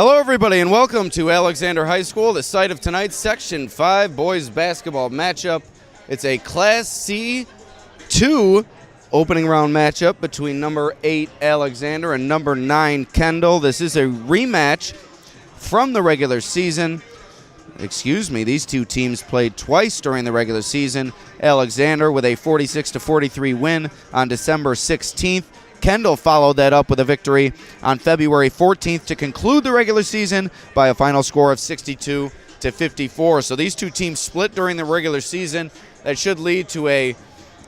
Hello, everybody, and welcome to Alexander High School, the site of tonight's Section 5 boys basketball matchup. It's a Class C2 opening round matchup between number 8 Alexander and number 9 Kendall. This is a rematch from the regular season. These two teams played twice during the regular season. Alexander with a 46-43 win on December 16th. Kendall followed that up with a victory on February 14th to conclude the regular season by a final score of 62-54. So these two teams split during the regular season. That should lead to a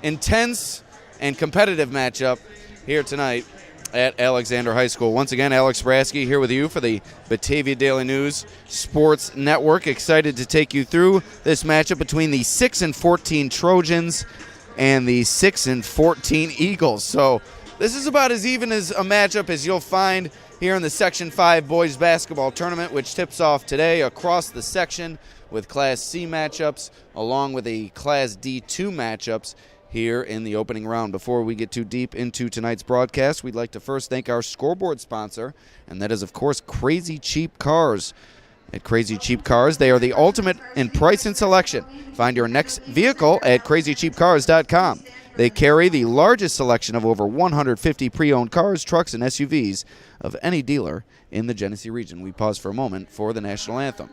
intense and competitive matchup here tonight at Alexander High School. Once again, Alex Brasky here with you for the Batavia Daily News Sports Network. Excited to take you through this matchup between the 6-14 Trojans and the 6-14 Eagles. So this is about as even as a matchup as you'll find here in the Section 5 boys basketball tournament, which tips off today across the section with Class C matchups along with the Class D2 matchups here in the opening round. Before we get too deep into tonight's broadcast, we'd like to first thank our scoreboard sponsor, and that is, of course, Crazy Cheap Cars. At Crazy Cheap Cars, they are the ultimate in price and selection. Find your next vehicle at crazycheapcars.com. They carry the largest selection of over 150 pre-owned cars, trucks, and SUVs of any dealer in the Genesee region. We pause for a moment for the national anthem.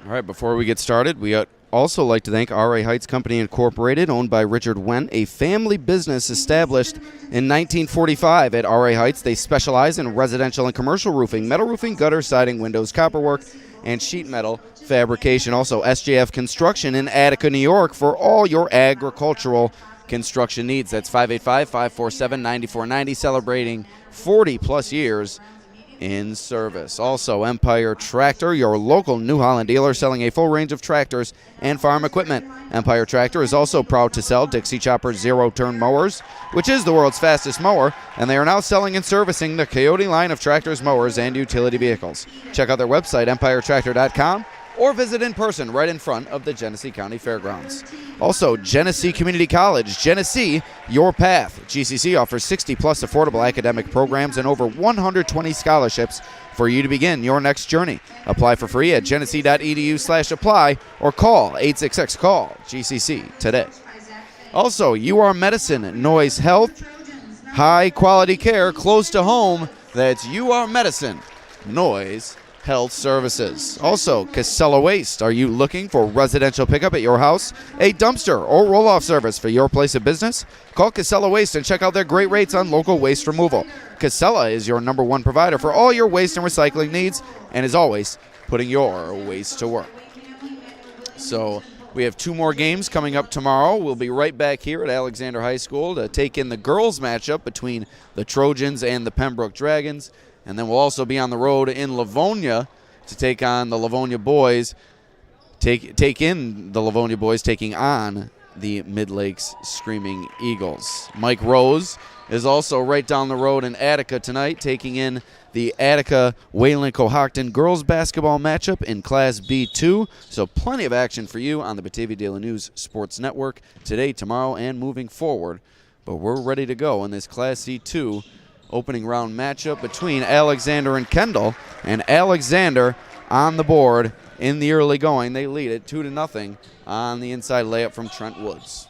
All right, before we get started, we also like to thank R.A. Heights Company Incorporated, owned by Richard Wendt, a family business established in 1945. At R.A. Heights, they specialize in residential and commercial roofing, metal roofing, gutter, siding, windows, copperwork, and sheet metal fabrication. Also, SJF Construction in Attica, New York, for all your agricultural construction needs. That's 585-547-9490, celebrating 40-plus years in service. Also, Empire Tractor, your local New Holland dealer, selling a full range of tractors and farm equipment. Empire Tractor is also proud to sell Dixie Chopper zero-turn mowers, which is the world's fastest mower, and they are now selling and servicing the Coyote line of tractors, mowers, and utility vehicles. Check out their website, empiretractor.com, or visit in person right in front of the Genesee County Fairgrounds. Also, Genesee Community College, Genesee, your path. GCC offers 60-plus affordable academic programs and over 120 scholarships for you to begin your next journey. Apply for free at genesee.edu/apply or call 866-CALL-GCC today. Also, UR Medicine, Noise Health, high-quality care close to home. That's UR Medicine, Noise Health Services. Also, Casella Waste. Are you looking for residential pickup at your house, a dumpster, or roll-off service for your place of business? Call Casella Waste and check out their great rates on local waste removal. Casella is your #1 provider for all your waste and recycling needs and is always putting your waste to work. So we have 2 more games coming up tomorrow. We'll be right back here at Alexander High School to take in the girls matchup between the Trojans and the Pembroke Dragons. And then we'll also be on the road in Livonia to take on the Livonia boys, take in the Livonia boys taking on the Mid-Lakes Screaming Eagles. Mike Rose is also right down the road in Attica tonight, taking in the Attica Wayland Cohocton girls basketball matchup in Class B2. So plenty of action for you on the Batavia Daily News Sports Network today, tomorrow, and moving forward. But we're ready to go in this Class C2 opening round matchup between Alexander and Kendall. And Alexander on the board in the early going. They lead it 2-0 on the inside layup from Trent Woods.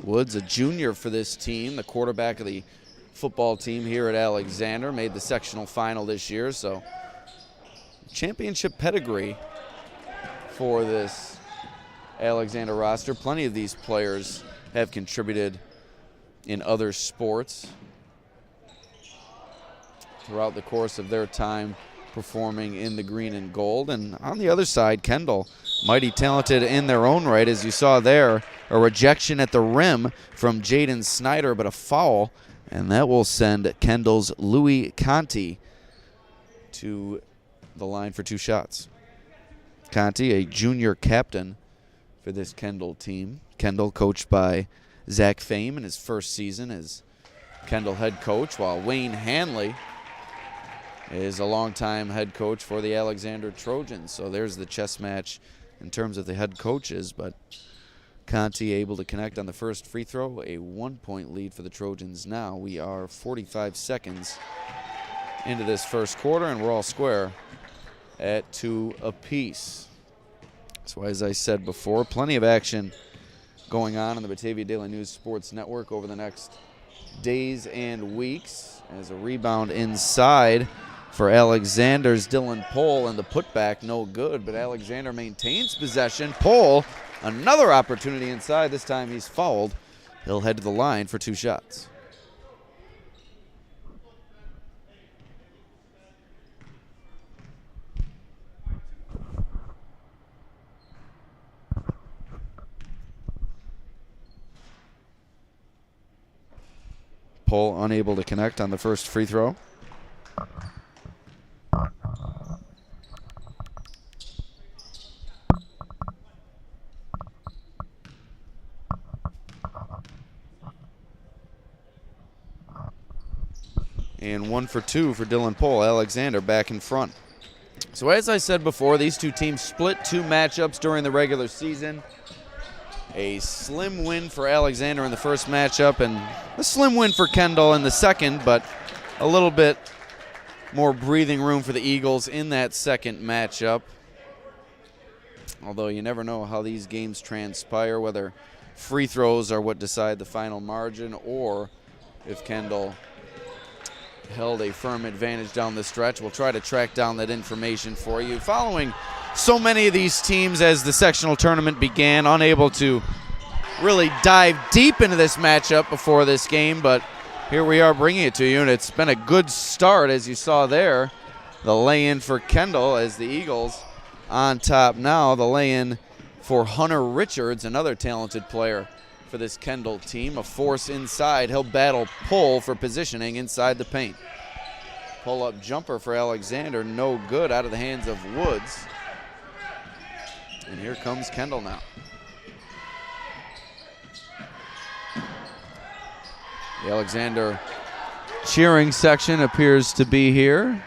Woods, a junior for this team, the quarterback of the football team here at Alexander, made the sectional final this year, so championship pedigree for this Alexander roster. Plenty of these players have contributed in other sports throughout the course of their time performing in the green and gold. And on the other side, Kendall, mighty talented in their own right, as you saw there, a rejection at the rim from Jaden Snyder, but a foul, and that will send Kendall's Louis Conti to the line for 2 shots. Conti, a junior captain for this Kendall team. Kendall coached by Zach Fame in his first season as Kendall head coach, while Wayne Hanley is a longtime head coach for the Alexander Trojans. So there's the chess match in terms of the head coaches, but Conti able to connect on the first free throw, a 1-point lead for the Trojans now. We are 45 seconds into this first quarter, and we're all square at 2 apiece. So as I said before, plenty of action going on in the Batavia Daily News Sports Network over the next days and weeks. As a rebound inside for Alexander's Dylan Pohl, and the putback no good, but Alexander maintains possession. Pohl, another opportunity inside. This time he's fouled. He'll head to the line for 2 shots. Pohl unable to connect on the first free throw. And 1 for 2 for Dylan Pohl. Alexander back in front. So as I said before, these two teams split 2 matchups during the regular season. A slim win for Alexander in the first matchup, and a slim win for Kendall in the second, but a little bit more breathing room for the Eagles in that second matchup. Although you never know how these games transpire, whether free throws are what decide the final margin, or if Kendall held a firm advantage down the stretch. We'll try to track down that information for you. Following so many of these teams as the sectional tournament began, unable to really dive deep into this matchup before this game, but here we are bringing it to you, and it's been a good start, as you saw there. The lay-in for Kendall as the Eagles on top now. The lay-in for Hunter Richards, another talented player for this Kendall team. A force inside. He'll battle Pohl for positioning inside the paint. Pull-up jumper for Alexander, no good, out of the hands of Woods. And here comes Kendall now. The Alexander cheering section appears to be here.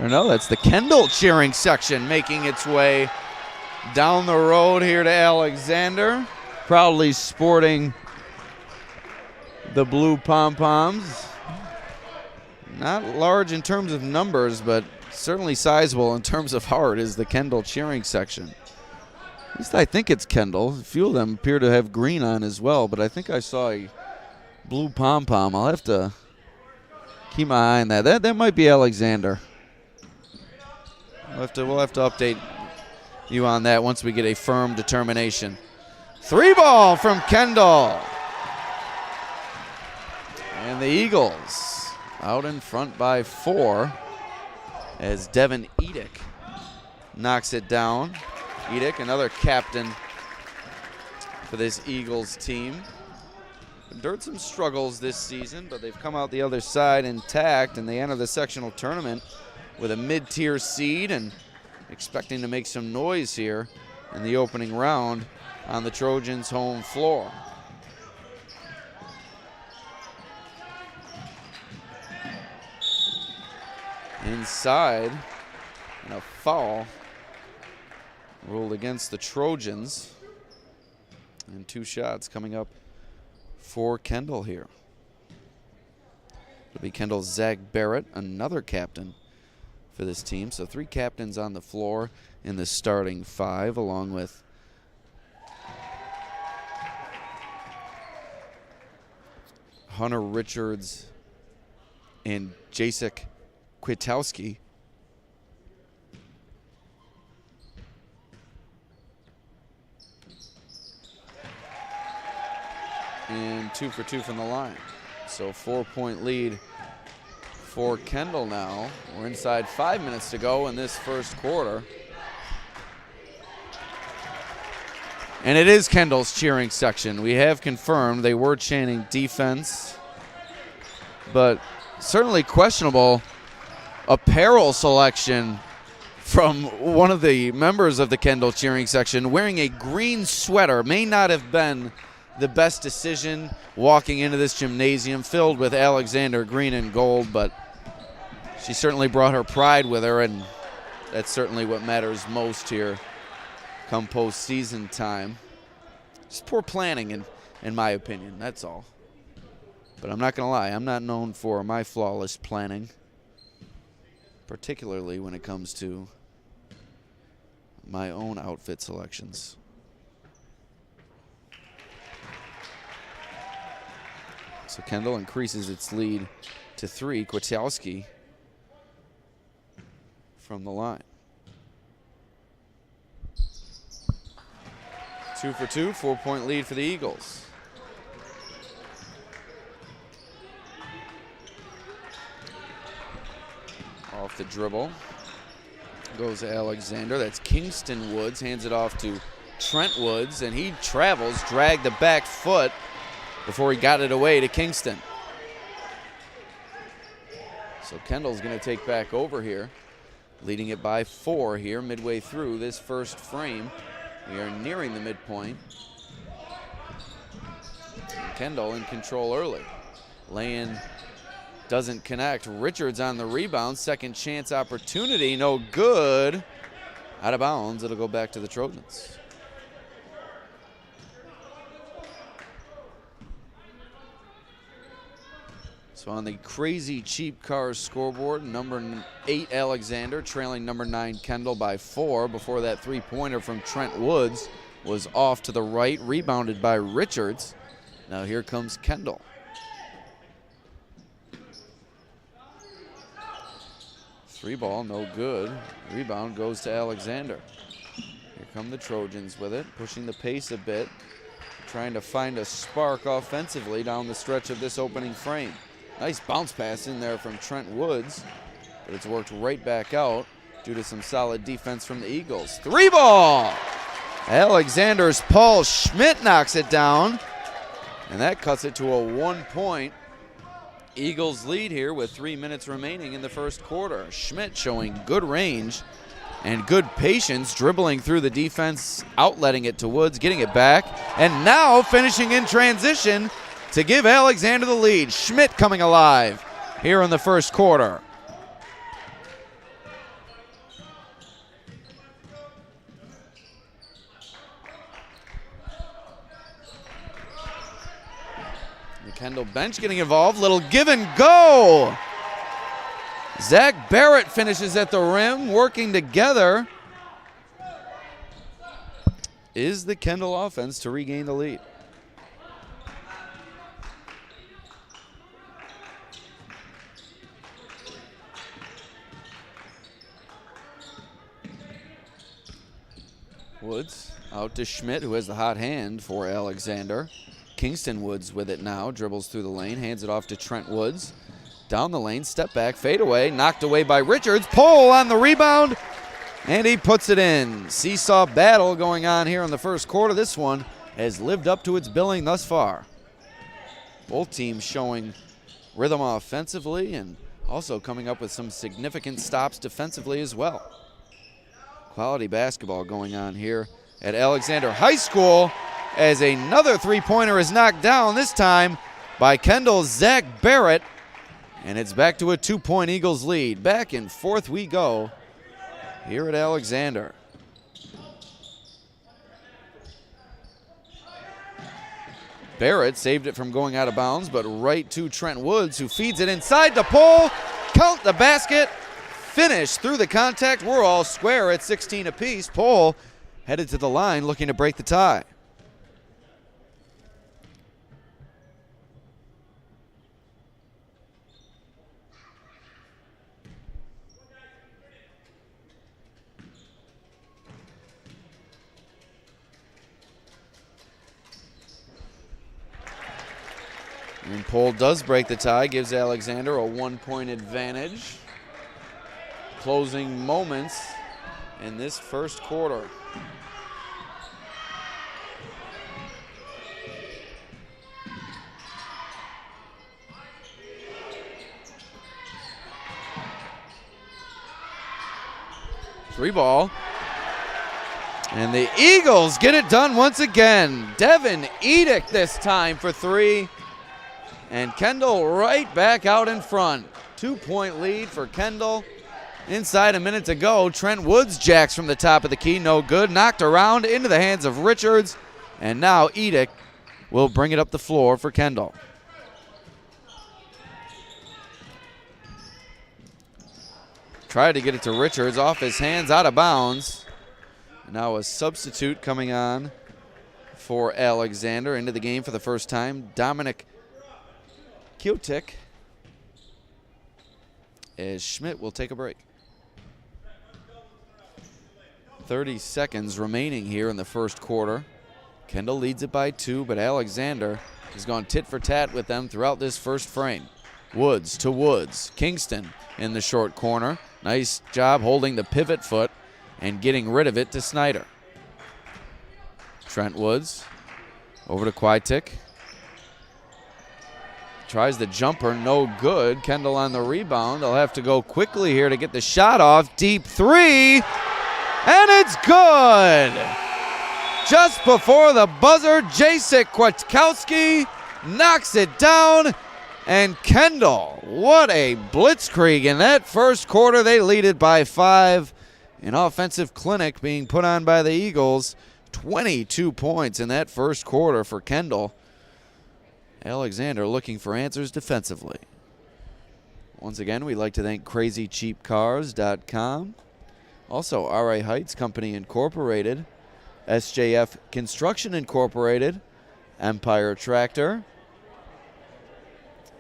Or no, that's the Kendall cheering section making its way down the road here to Alexander, proudly sporting the blue pom-poms. Not large in terms of numbers, but certainly sizable in terms of heart is the Kendall cheering section. At least I think it's Kendall. A few of them appear to have green on as well, but I think I saw a blue pom-pom. I'll have to keep my eye on that. That might be Alexander. We'll have to update you on that once we get a firm determination. 3 ball from Kendall. And the Eagles out in front by 4 as Devin Edick knocks it down. Edick, another captain for this Eagles team. Endured some struggles this season, but they've come out the other side intact, and they enter the sectional tournament with a mid-tier seed and expecting to make some noise here in the opening round on the Trojans' home floor. Inside, and a foul ruled against the Trojans. And 2 shots coming up for Kendall here. It'll be Kendall's Zach Barrett, another captain for this team. So 3 captains on the floor in the starting 5, along with Hunter Richards and Jacek Kwiatkowski. And 2 for 2 from the line. So 4-point lead for Kendall now. We're inside 5 minutes to go in this first quarter. And it is Kendall's cheering section. We have confirmed they were chanting defense, but certainly questionable apparel selection from one of the members of the Kendall cheering section. Wearing a green sweater may not have been the best decision walking into this gymnasium filled with Alexander green and gold, but she certainly brought her pride with her, and that's certainly what matters most here come postseason time. Just poor planning, in my opinion, that's all. But I'm not going to lie, I'm not known for my flawless planning, particularly when it comes to my own outfit selections. So Kendall increases its lead to 3. Kwiatkowski from the line. 2 for 2, 4-point lead for the Eagles. Off the dribble goes Alexander. That's Kingston Woods, hands it off to Trent Woods, and he travels, dragged the back foot before he got it away to Kingston. So Kendall's going to take back over here, leading it by 4 here midway through this first frame. We are nearing the midpoint. Kendall in control early. Lay-in doesn't connect. Richards on the rebound. Second chance opportunity, no good. Out of bounds, it'll go back to the Trojans. So on the Crazy Cheap Cars scoreboard, number 8 Alexander trailing number 9 Kendall by 4 before that three-pointer from Trent Woods was off to the right, rebounded by Richards. Now here comes Kendall. Three ball, no good. Rebound goes to Alexander. Here come the Trojans with it, pushing the pace a bit, trying to find a spark offensively down the stretch of this opening frame. Nice bounce pass in there from Trent Woods, but it's worked right back out due to some solid defense from the Eagles. 3 ball! Alexander's Paul Schmidt knocks it down, and that cuts it to a 1-point Eagles lead here with 3 minutes remaining in the first quarter. Schmidt showing good range and good patience, dribbling through the defense, outletting it to Woods, getting it back, and now finishing in transition to give Alexander the lead. Schmidt coming alive here in the first quarter. The Kendall bench getting involved. Little give and go. Zach Barrett finishes at the rim, working together. Is the Kendall offense to regain the lead? Woods out to Schmidt, who has the hot hand for Alexander. Kingston Woods with it now, dribbles through the lane, hands it off to Trent Woods. Down the lane, step back, fade away, knocked away by Richards. Pole on the rebound, and he puts it in. Seesaw battle going on here in the first quarter. This one has lived up to its billing thus far. Both teams showing rhythm offensively and also coming up with some significant stops defensively as well. Quality basketball going on here at Alexander High School as another three-pointer is knocked down, this time by Kendall's Zach Barrett. And it's back to a 2-point Eagles lead. Back and forth we go here at Alexander. Barrett saved it from going out of bounds, but right to Trent Woods, who feeds it inside the pole. Count the basket. Finish through the contact. We're all square at 16 apiece. Pole headed to the line looking to break the tie. And Pole does break the tie, gives Alexander a 1-point advantage. Closing moments in this first quarter. Three ball. And the Eagles get it done once again. Devin Edick this time for three. And Kendall right back out in front. 2-point lead for Kendall. Inside a minute to go, Trent Woods jacks from the top of the key, no good. Knocked around into the hands of Richards, and now Edick will bring it up the floor for Kendall. Tried to get it to Richards, off his hands, out of bounds. Now a substitute coming on for Alexander into the game for the first time, Dominic Kiotik, as Schmidt will take a break. 30 seconds remaining here in the first quarter. Kendall leads it by 2, but Alexander has gone tit for tat with them throughout this first frame. Woods to Woods. Kingston in the short corner. Nice job holding the pivot foot and getting rid of it to Snyder. Trent Woods over to Kwiatek. Tries the jumper, no good. Kendall on the rebound. They'll have to go quickly here to get the shot off. Deep three, and it's good. Just before the buzzer, Jacek Kwiatkowski knocks it down. And Kendall, what a blitzkrieg in that first quarter. They lead it by 5. An offensive clinic being put on by the Eagles. 22 points in that first quarter for Kendall. Alexander looking for answers defensively. Once again, we'd like to thank CrazyCheapCars.com. Also, RA Heights Company Incorporated, SJF Construction Incorporated, Empire Tractor,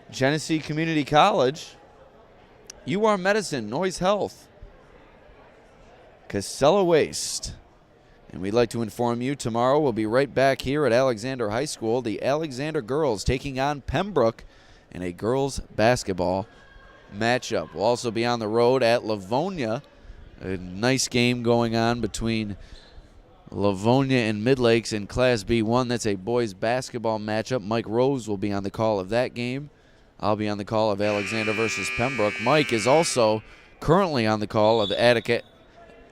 Genesee Community College, UR Medicine, Noise Health, Casella Waste. And we'd like to inform you tomorrow we'll be right back here at Alexander High School. The Alexander girls taking on Pembroke in a girls basketball matchup. We'll also be on the road at Livonia. A nice game going on between Livonia and Midlakes in Class B1. That's a boys basketball matchup. Mike Rose will be on the call of that game. I'll be on the call of Alexander versus Pembroke. Mike is also currently on the call of Attica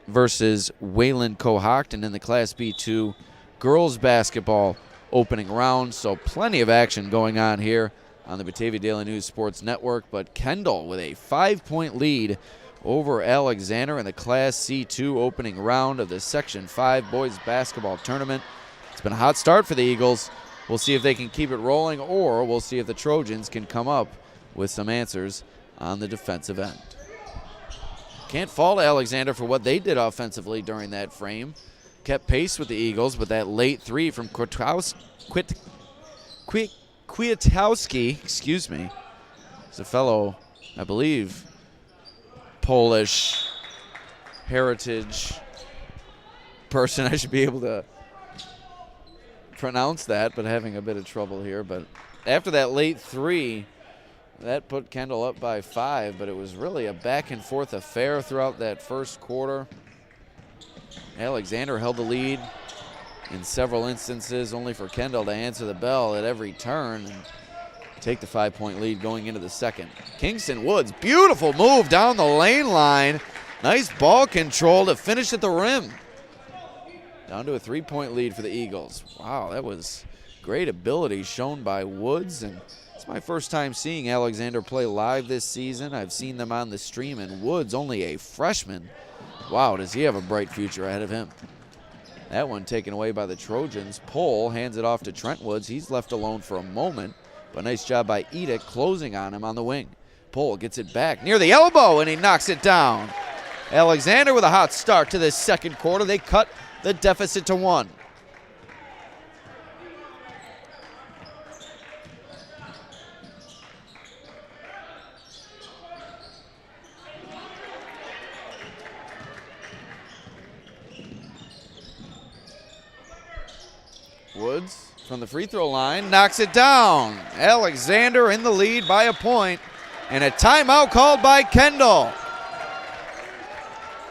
versus Wayland Cohocton in the Class B2 girls basketball opening round. So plenty of action going on here on the Batavia Daily News Sports Network. But Kendall with a 5-point lead over Alexander in the Class C2 opening round of the Section 5 boys basketball tournament. It's been a hot start for the Eagles. We'll see if they can keep it rolling, or we'll see if the Trojans can come up with some answers on the defensive end. Can't fault Alexander for what they did offensively during that frame. Kept pace with the Eagles, but that late three from Kwiatkowski, excuse me, is a fellow, I believe, Polish heritage person. I should be able to pronounce that, but having a bit of trouble here. But after that late three, that put Kendall up by 5, but it was really a back-and-forth affair throughout that first quarter. Alexander held the lead in several instances, only for Kendall to answer the bell at every turn and take the 5-point lead going into the second. Kingston Woods, beautiful move down the lane line. Nice ball control to finish at the rim. Down to a 3-point lead for the Eagles. Wow, that was great ability shown by Woods, and it's my first time seeing Alexander play live this season. I've seen them on the stream, and Woods, only a freshman. Wow, does he have a bright future ahead of him. That one taken away by the Trojans. Pohl hands it off to Trent Woods. He's left alone for a moment, but nice job by Edick closing on him on the wing. Pohl gets it back near the elbow, and he knocks it down. Alexander with a hot start to this second quarter. They cut the deficit to 1. Woods from the free throw line knocks it down. Alexander in the lead by a point, and a timeout called by Kendall.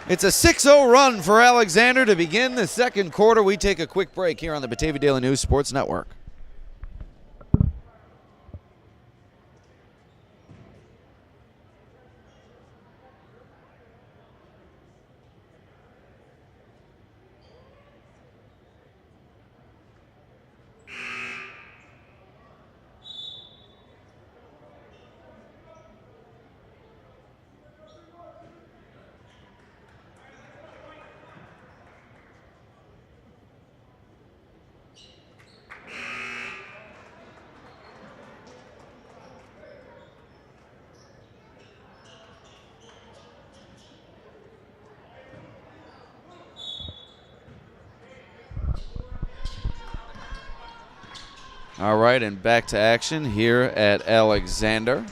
It's a 6-0 run for Alexander to begin the second quarter. We take a quick break here on the Batavia Daily News Sports Network. All right, and back to action here at Alexander.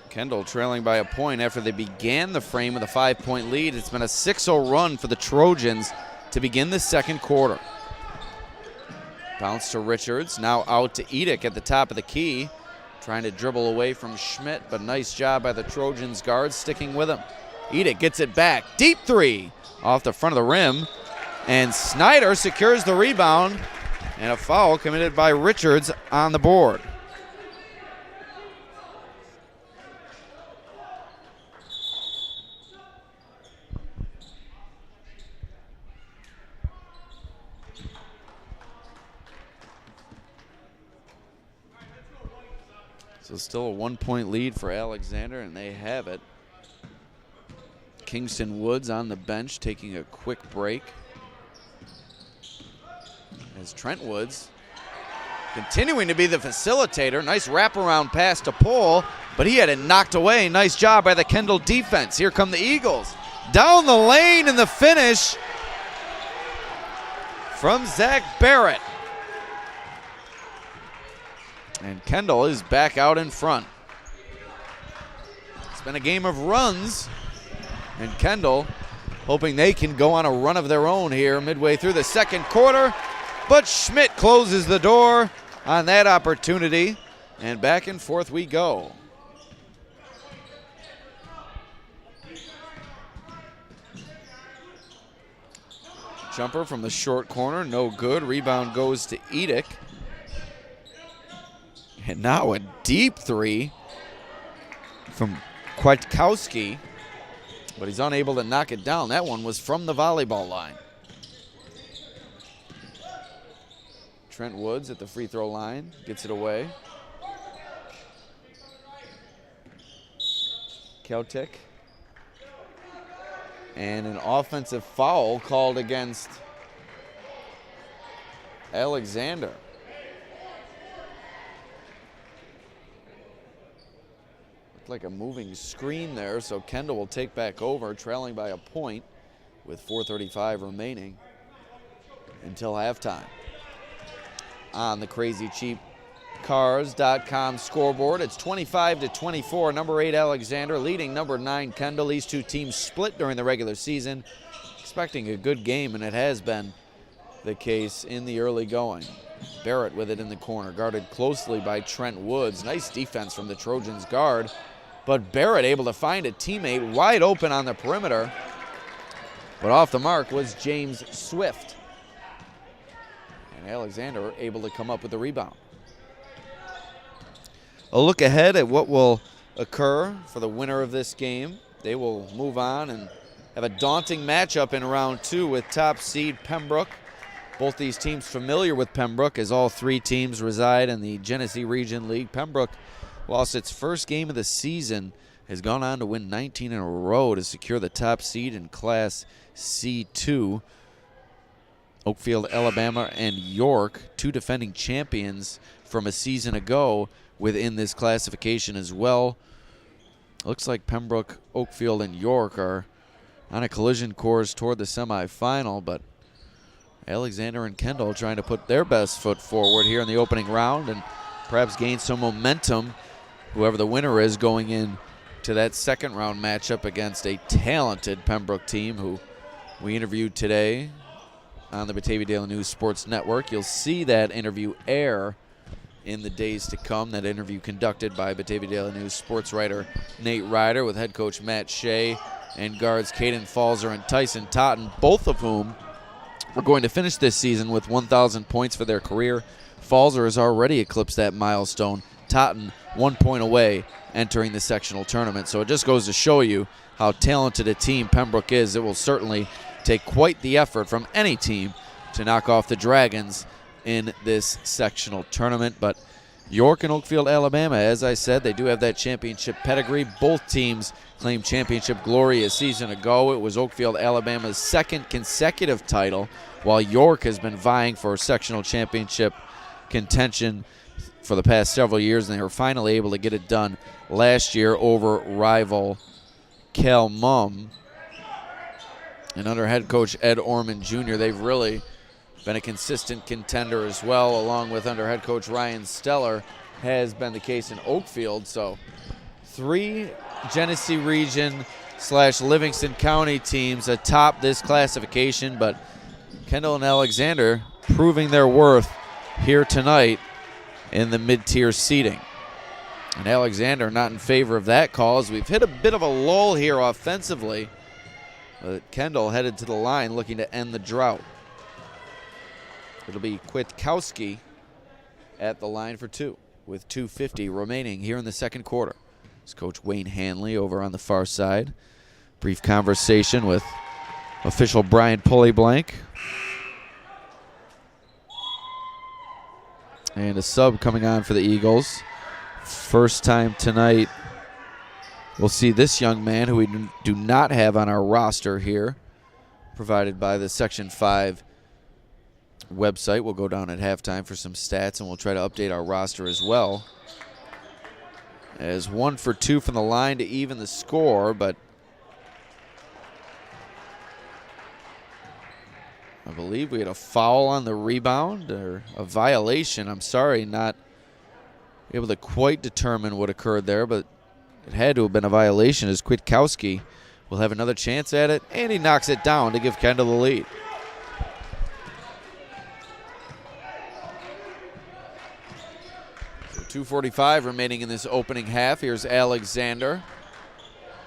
Kendall trailing by a point after they began the frame with a 5-point lead. It's been a 6-0 run for the Trojans to begin the second quarter. Bounce to Richards, now out to Edick at the top of the key. Trying to dribble away from Schmidt, but nice job by the Trojans guards sticking with him. Edick gets it back. Deep three off the front of the rim. And Snyder secures the rebound. And a foul committed by Richards on the board. So still a 1-point lead for Alexander, and they have it. Kingston Woods on the bench taking a quick break. As Trent Woods continuing to be the facilitator. Nice wraparound pass to Pohl, but he had it knocked away. Nice job by the Kendall defense. Here come the Eagles. Down the lane in the finish from Zach Barrett. And Kendall is back out in front. It's been a game of runs. And Kendall hoping they can go on a run of their own here midway through the second quarter. But Schmidt closes the door on that opportunity. And back and forth we go. Jumper from the short corner, no good. Rebound goes to Edick. And now a deep three from Kwiatkowski. But he's unable to knock it down. That one was from the volleyball line. Trent Woods at the free throw line, gets it away. Celtic. And an offensive foul called against Alexander. Like a moving screen there, so Kendall will take back over, trailing by a point with 4:35 remaining until halftime. On the CrazyCheapCars.com scoreboard, it's 25-24. Number 8 Alexander leading number 9 Kendall. These two teams split during the regular season. Expecting a good game, and it has been the case in the early going. Barrett with it in the corner, guarded closely by Trent Woods. Nice defense from the Trojans guard. But Barrett able to find a teammate wide open on the perimeter. But off the mark was James Swift. And Alexander able to come up with the rebound. A look ahead at what will occur for the winner of this game. They will move on and have a daunting matchup in round 2 with top seed Pembroke. Both these teams familiar with Pembroke, as all three teams reside in the Genesee Region League. Pembroke lost its first game of the season, has gone on to win 19 in a row to secure the top seed in Class C2. Oakfield, Alabama, and York, two defending champions from a season ago within this classification as well. Looks like Pembroke, Oakfield, and York are on a collision course toward the semifinal, but Alexander and Kendall trying to put their best foot forward here in the opening round and perhaps gain some momentum, whoever the winner is, going in to that second round matchup against a talented Pembroke team who we interviewed today on the Batavia Daily News Sports Network. You'll see that interview air in the days to come, that interview conducted by Batavia Daily News sports writer Nate Ryder with head coach Matt Shea and guards Caden Falzer and Tyson Totten, both of whom are going to finish this season with 1,000 points for their career. Falzer has already eclipsed that milestone. Totten 1 point away entering the sectional tournament. So it just goes to show you how talented a team Pembroke is. It will certainly take quite the effort from any team to knock off the Dragons in this sectional tournament. But York and Oakfield, Alabama, as I said, they do have that championship pedigree. Both teams claimed championship glory a season ago. It was Oakfield, Alabama's second consecutive title, while York has been vying for sectional championship contention for the past several years, and they were finally able to get it done last year over rival Cal Mum. And under head coach Ed Orman Jr., they've really been a consistent contender as well, along with under head coach Ryan Steller, has been the case in Oakfield. So 3 Genesee Region / Livingston County teams atop this classification, but Kendall and Alexander proving their worth here tonight in the mid-tier seating. And Alexander not in favor of that call, as we've hit a bit of a lull here offensively. But Kendall headed to the line looking to end the drought. It'll be Kwiatkowski at the line for 2 with 2:50 remaining here in the second quarter. It's Coach Wayne Hanley over on the far side. Brief conversation with official Brian Pulley-Blank. And a sub coming on for the Eagles. First time tonight we'll see this young man, who we do not have on our roster here, provided by the Section 5 website. We'll go down at halftime for some stats, and we'll try to update our roster as well. As 1 for 2 from the line to even the score, but I believe we had a foul on the rebound, or a violation. I'm sorry, not able to quite determine what occurred there, but it had to have been a violation, as Kwiatkowski will have another chance at it, and he knocks it down to give Kendall the lead. So 2:45 remaining in this opening half. Here's Alexander,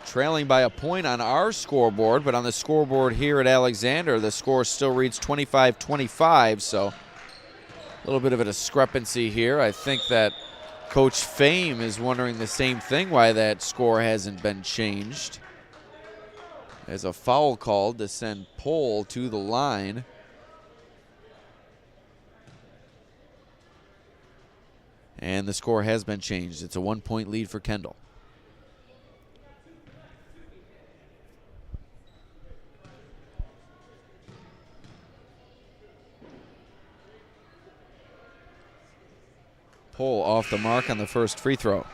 trailing by a point on our scoreboard, but on the scoreboard here at Alexander, the score still reads 25-25, so a little bit of a discrepancy here. I think that Coach Fame is wondering the same thing, why that score hasn't been changed. As a foul called to send Pohl to the line. And the score has been changed. It's a 1-point lead for Kendall. Pohl off the mark on the first free throw.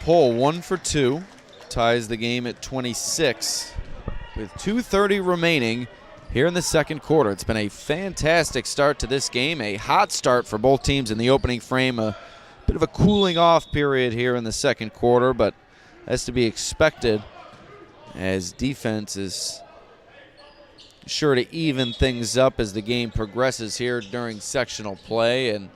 Pohl 1 for 2, ties the game at 26 with 2:30 remaining here in the second quarter. It's been a fantastic start to this game, a hot start for both teams in the opening frame, a bit of a cooling off period here in the second quarter, but as to be expected, as defense is sure to even things up as the game progresses here during sectional play. And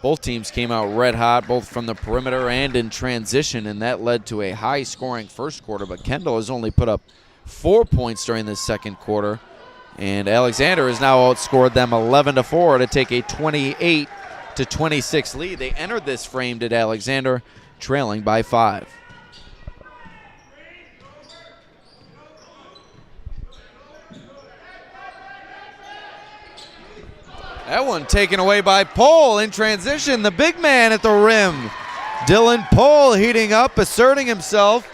both teams came out red hot, both from the perimeter and in transition, and that led to a high-scoring first quarter. But Kendall has only put up 4 points during this second quarter, and Alexander has now outscored them 11-4 to take a 28-26 lead. They entered this framed at Alexander, trailing by 5. That one taken away by Pohl in transition. The big man at the rim. Dylan Pohl heating up, asserting himself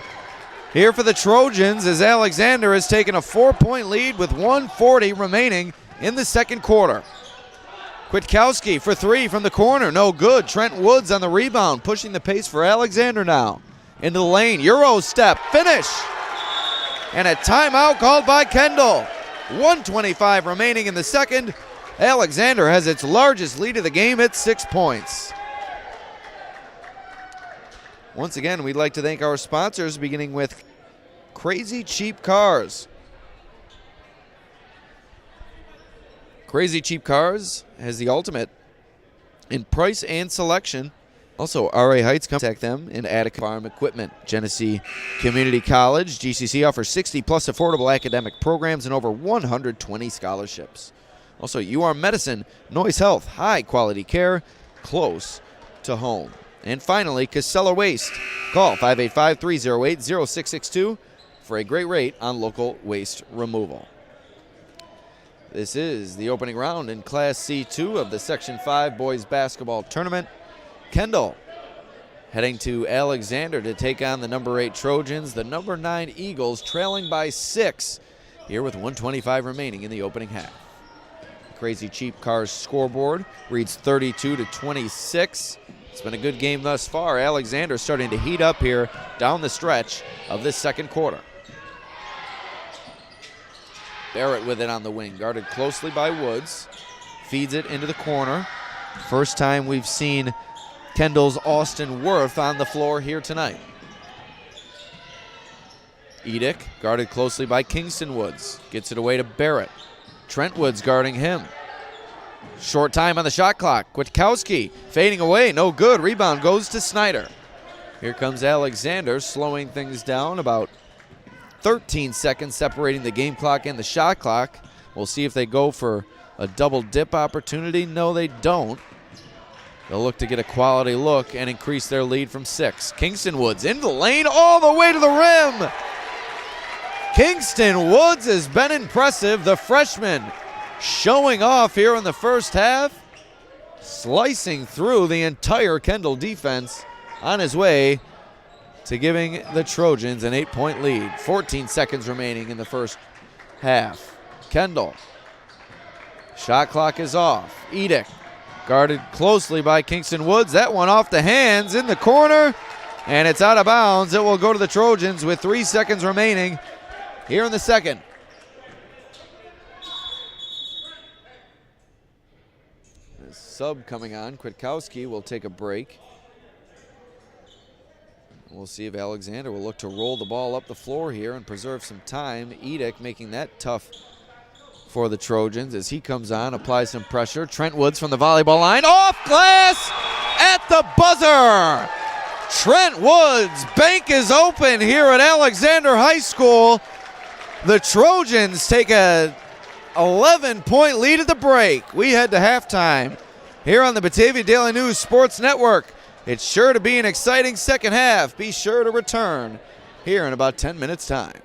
here for the Trojans as Alexander has taken a 4-point lead with 1:40 remaining in the second quarter. Kwiatkowski for 3 from the corner. No good. Trent Woods on the rebound, pushing the pace for Alexander now. Into the lane. Euro step. Finish. And a timeout called by Kendall. 1:25 remaining in the second. Alexander has its largest lead of the game at 6 points. Once again, we'd like to thank our sponsors, beginning with Crazy Cheap Cars. Crazy Cheap Cars has the ultimate in price and selection. Also, RA Heights, contact them in Attica Farm Equipment. Genesee Community College, GCC, offers 60-plus affordable academic programs and over 120 scholarships. Also, UR Medicine, Noise Health, high-quality care, close to home. And finally, Casella Waste. Call 585-308-0662 for a great rate on local waste removal. This is the opening round in Class C2 of the Section 5 Boys Basketball Tournament. Kendall heading to Alexander to take on the number 8 Trojans. The number 9 Eagles trailing by 6 here with 1:25 remaining in the opening half. Crazy Cheap Cars scoreboard reads 32-26. It's been a good game thus far. Alexander starting to heat up here down the stretch of this second quarter. Barrett with it on the wing, guarded closely by Woods. Feeds it into the corner. First time we've seen Kendall's Austin Worth on the floor here tonight. Edick, guarded closely by Kingston Woods. Gets it away to Barrett. Trent Woods guarding him. Short time on the shot clock. Kwiatkowski fading away, no good. Rebound goes to Snyder. Here comes Alexander, slowing things down. About 13 seconds separating the game clock and the shot clock. We'll see if they go for a double dip opportunity. No, they don't. They'll look to get a quality look and increase their lead from 6. Kingston Woods into the lane all the way to the rim. Kingston Woods has been impressive. The freshman showing off here in the first half, slicing through the entire Kendall defense on his way to giving the Trojans an 8-point lead. 14 seconds remaining in the first half. Kendall. Shot clock is off. Edick guarded closely by Kingston Woods. That one off the hands in the corner, and it's out of bounds. It will go to the Trojans with 3 seconds remaining here in the second. The sub coming on. Kwiatkowski will take a break. We'll see if Alexander will look to roll the ball up the floor here and preserve some time. Edick making that tough for the Trojans as he comes on, applies some pressure. Trent Woods from the volleyball line, off glass at the buzzer. Trent Woods, bank is open here at Alexander High School. The Trojans take a 11-point lead at the break. We head to halftime here on the Batavia Daily News Sports Network. It's sure to be an exciting second half. Be sure to return here in about 10 minutes' time.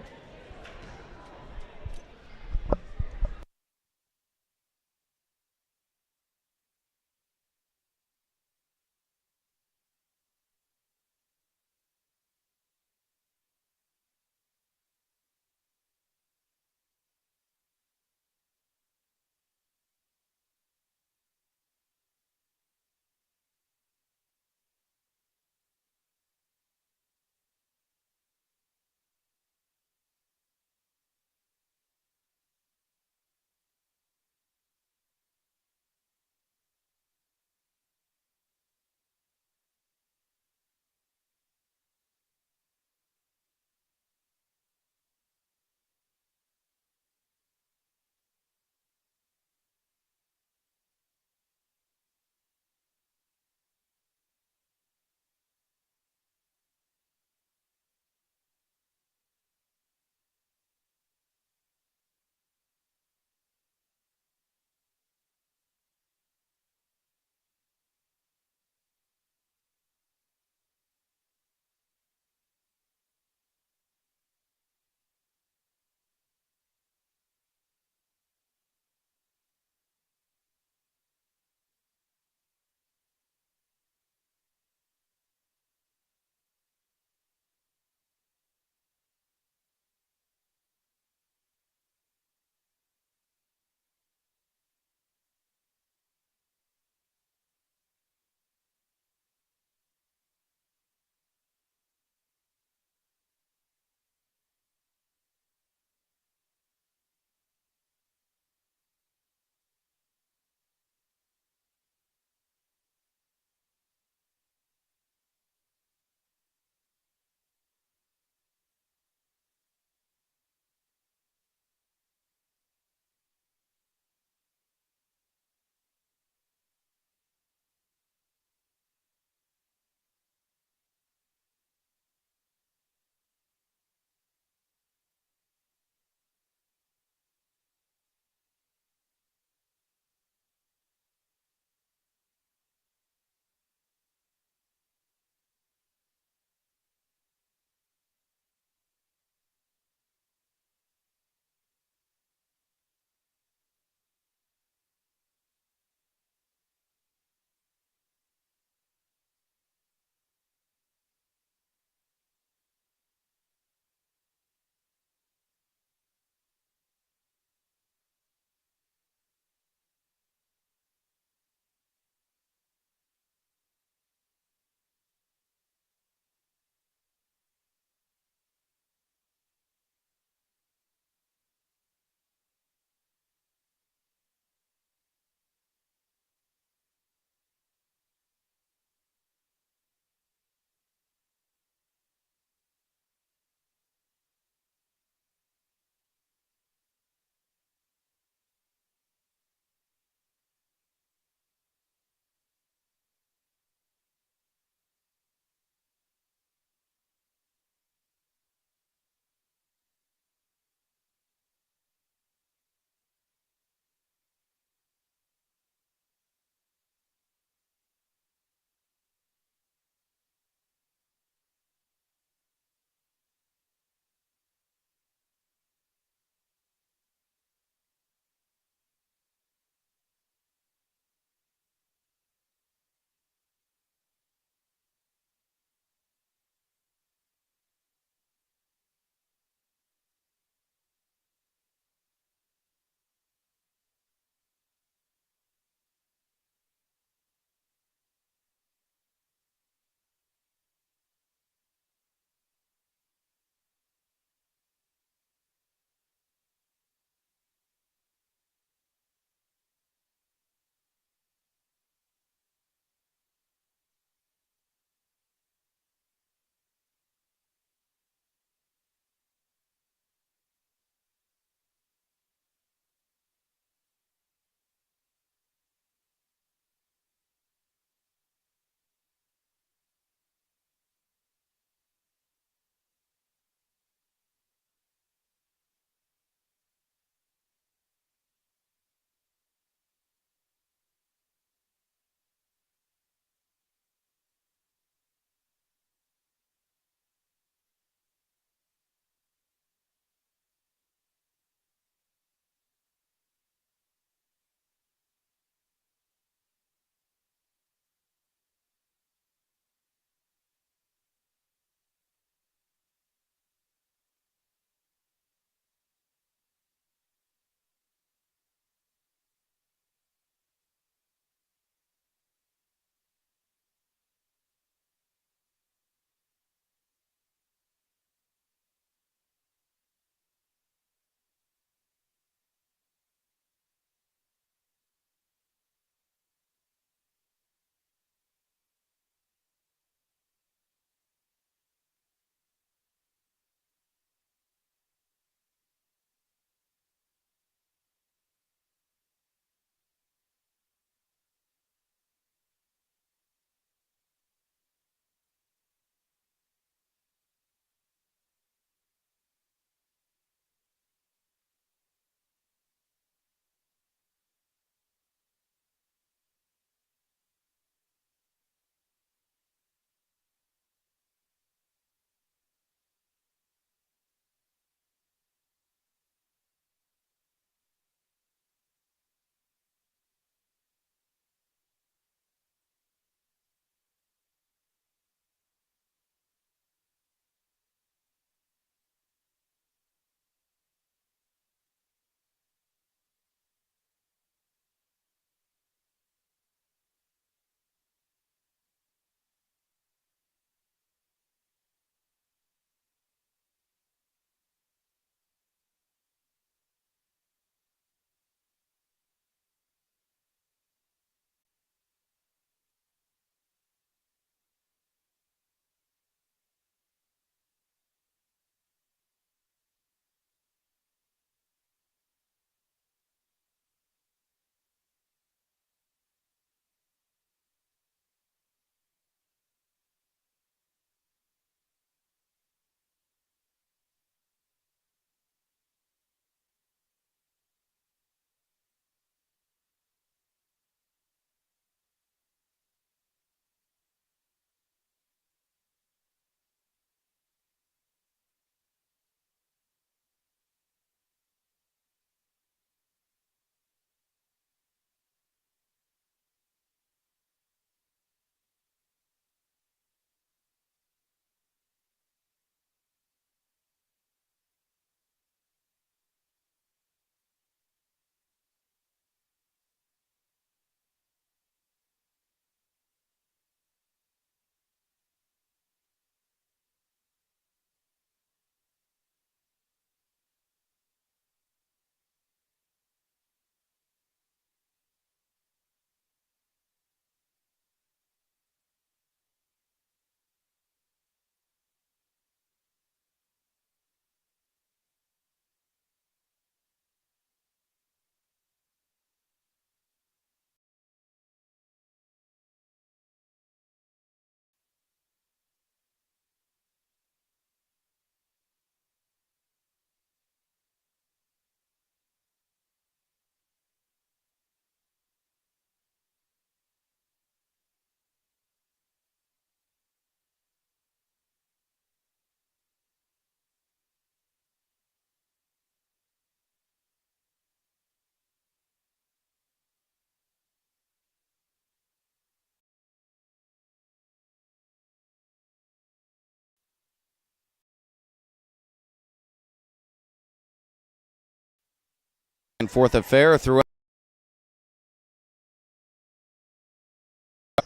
Fourth affair through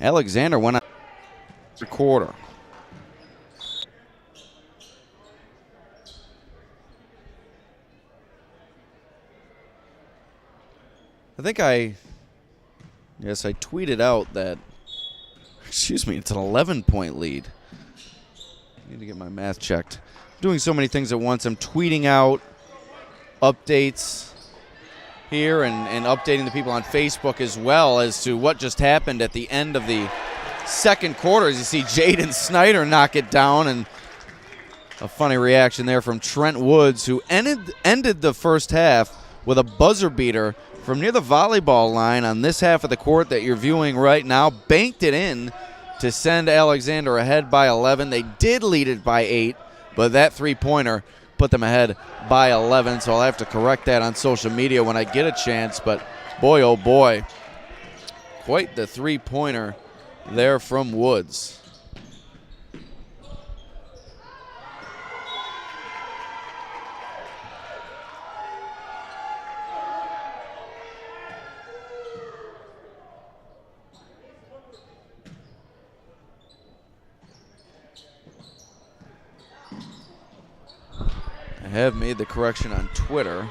Alexander went on the quarter. I think I tweeted out that, it's an 11-point lead. I need to get my math checked. I'm doing so many things at once. I'm tweeting out updates here and updating the people on Facebook as well as to what just happened at the end of the second quarter. As you see Jaden Snyder knock it down, and a funny reaction there from Trent Woods, who ended the first half with a buzzer beater from near the volleyball line on this half of the court that you're viewing right now. Banked it in to send Alexander ahead by 11. They did lead it by 8, but that three-pointer put them ahead by 11, so I'll have to correct that on social media when I get a chance. But boy, oh boy, quite the three-pointer there from Woods. I have made the correction on Twitter.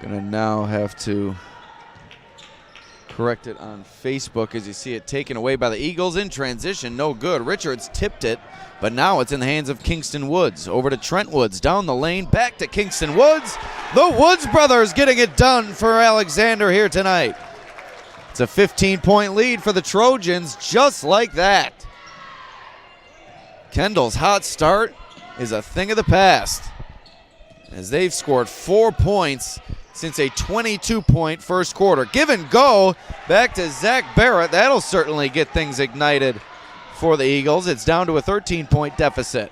Gonna now have to correct it on Facebook as you see it taken away by the Eagles in transition. No good. Richards tipped it, but now it's in the hands of Kingston Woods. Over to Trent Woods, down the lane, back to Kingston Woods. The Woods brothers getting it done for Alexander here tonight. It's a 15-point lead for the Trojans, just like that. Kendall's hot start is a thing of the past, as they've scored 4 points since a 22-point first quarter. Give and go back to Zach Barrett. That'll certainly get things ignited for the Eagles. It's down to a 13-point deficit.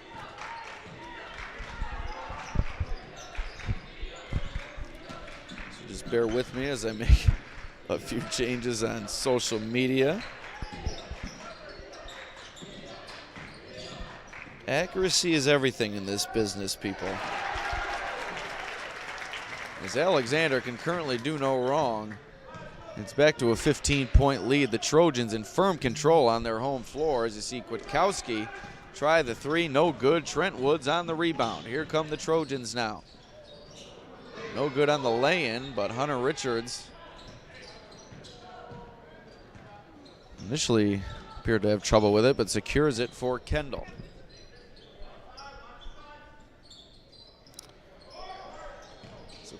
So just bear with me as I make a few changes on social media. Accuracy is everything in this business, people. As Alexander can currently do no wrong. It's back to a 15-point lead. The Trojans in firm control on their home floor. As you see Kwiatkowski try the three, no good. Trent Woods on the rebound. Here come the Trojans now. No good on the lay-in, but Hunter Richards initially appeared to have trouble with it, but secures it for Kendall.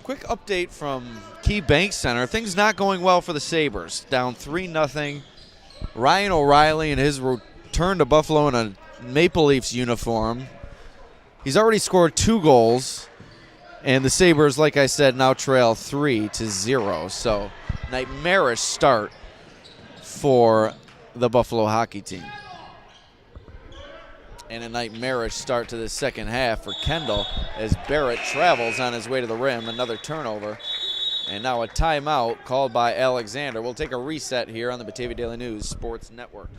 Quick update from Key Bank Center. Things not going well for the Sabres. Down 3-0. Ryan O'Reilly in his return to Buffalo in a Maple Leafs uniform. He's already scored 2 goals. And the Sabres, like I said, now trail 3-0. So nightmarish start for the Buffalo hockey team. And a nightmarish start to the second half for Kendall as Barrett travels on his way to the rim. Another turnover. And now a timeout called by Alexander. We'll take a reset here on the Batavia Daily News Sports Network.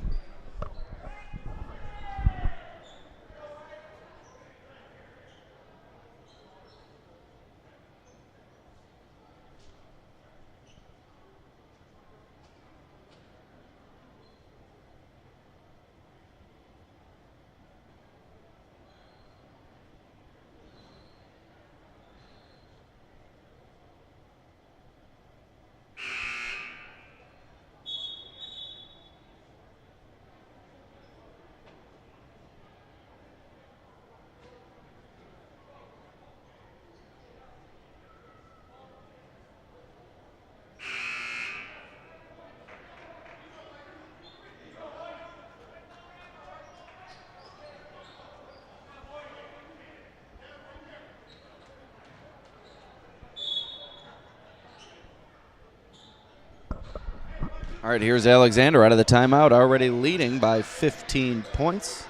All right, here's Alexander out of the timeout, already leading by 15 points.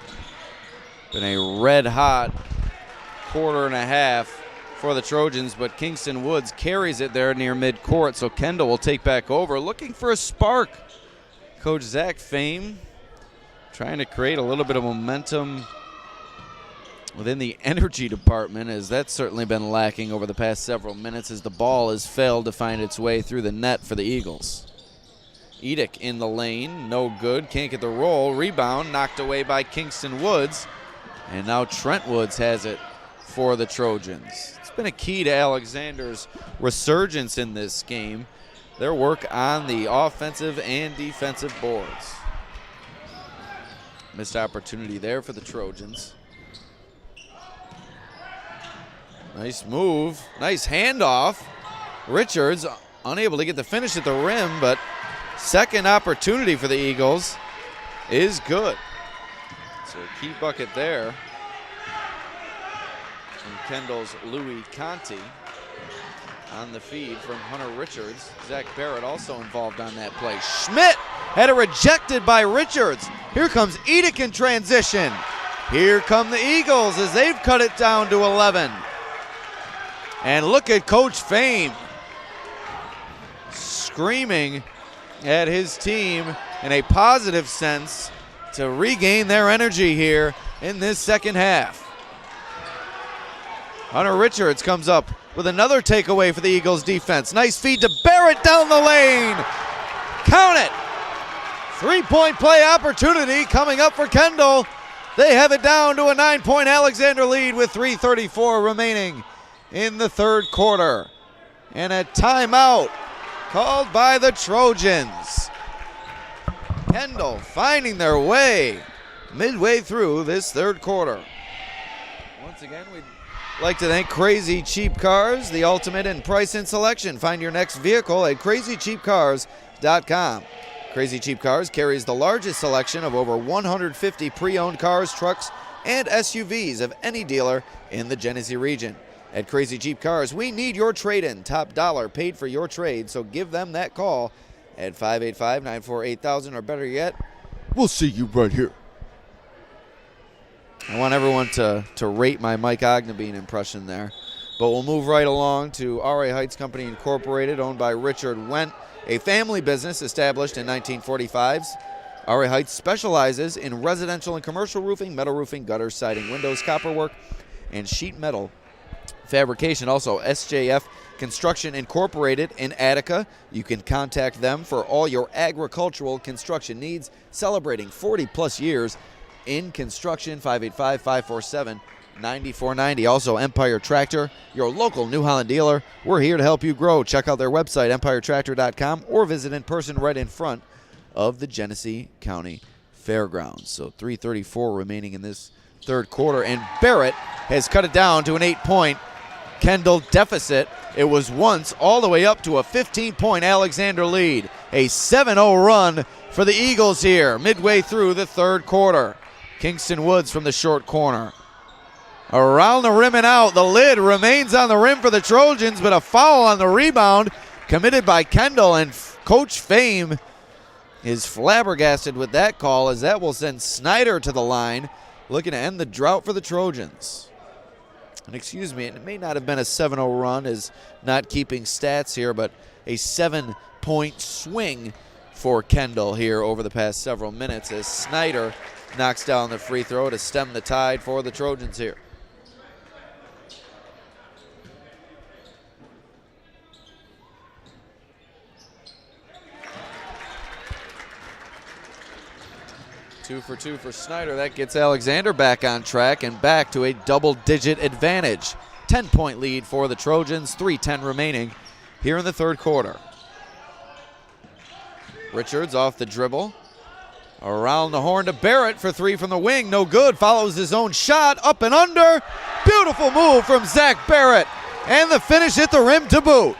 Been a red-hot quarter and a half for the Trojans, but Kingston Woods carries it there near midcourt, so Kendall will take back over, looking for a spark. Coach Zach Fame trying to create a little bit of momentum within the energy department, as that's certainly been lacking over the past several minutes as the ball has failed to find its way through the net for the Eagles. Edick in the lane, no good, can't get the roll. Rebound knocked away by Kingston Woods, and now Trent Woods has it for the Trojans. It's been a key to Alexander's resurgence in this game, their work on the offensive and defensive boards. Missed opportunity there for the Trojans. Nice move, nice handoff. Richards unable to get the finish at the rim, but second opportunity for the Eagles is good. So a key bucket there from Kendall's Louis Conti on the feed from Hunter Richards. Zach Barrett also involved on that play. Schmidt had it rejected by Richards. Here comes Edick in transition. Here come the Eagles as they've cut it down to 11. And look at Coach Fame screaming at his team in a positive sense to regain their energy here in this second half. Hunter Richards comes up with another takeaway for the Eagles defense. Nice feed to Barrett down the lane. Count it. Three-point play opportunity coming up for Kendall. They have it down to a 9-point Alexander lead with 3:34 remaining in the third quarter. And a timeout called by the Trojans. Kendall finding their way midway through this third quarter. Once again, we'd like to thank Crazy Cheap Cars, the ultimate in price and selection. Find your next vehicle at crazycheapcars.com. Crazy Cheap Cars carries the largest selection of over 150 pre-owned cars, trucks, and SUVs of any dealer in the Genesee region. At Crazy Cheap Cars, we need your trade-in. Top dollar paid for your trade, so give them that call at 585-948-0000, or better yet, we'll see you right here. I want everyone to rate my Mike Ognebeen impression there. But we'll move right along to R.A. Heights Company Incorporated, owned by Richard Wendt, a family business established in 1945. R.A. Heights specializes in residential and commercial roofing, metal roofing, gutters, siding, windows, copperwork, and sheet metal fabrication. Also, SJF Construction Incorporated in Attica. You can contact them for all your agricultural construction needs, celebrating 40-plus years in construction. 585-547-9490. Also, Empire Tractor, your local New Holland dealer. We're here to help you grow. Check out their website, empiretractor.com, or visit in person right in front of the Genesee County Fairgrounds. So 3:34 remaining in this third quarter, and Barrett has cut it down to an 8-point Kendall deficit. It was once all the way up to a 15-point Alexander lead. A 7-0 run for the Eagles here midway through the third quarter. Kingston Woods from the short corner. Around the rim and out. The lid remains on the rim for the Trojans, but a foul on the rebound committed by Kendall, and Coach Fame is flabbergasted with that call, as that will send Snyder to the line, looking to end the drought for the Trojans. And excuse me, it may not have been a 7-0 run, as not keeping stats here, but a 7-point swing for Kendall here over the past several minutes, as Snyder knocks down the free throw to stem the tide for the Trojans here. Two for two for Snyder. That gets Alexander back on track and back to a double-digit advantage. 10-point lead for the Trojans, 3:10 remaining here in the third quarter. Richards off the dribble. Around the horn to Barrett for three from the wing. No good. Follows his own shot. Up and under. Beautiful move from Zach Barrett. And the finish at the rim to boot.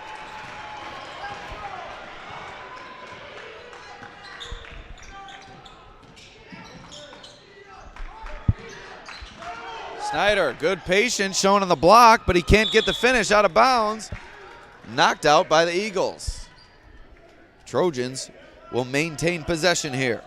Snyder, good patience shown on the block, but he can't get the finish out of bounds. Knocked out by the Eagles. Trojans will maintain possession here.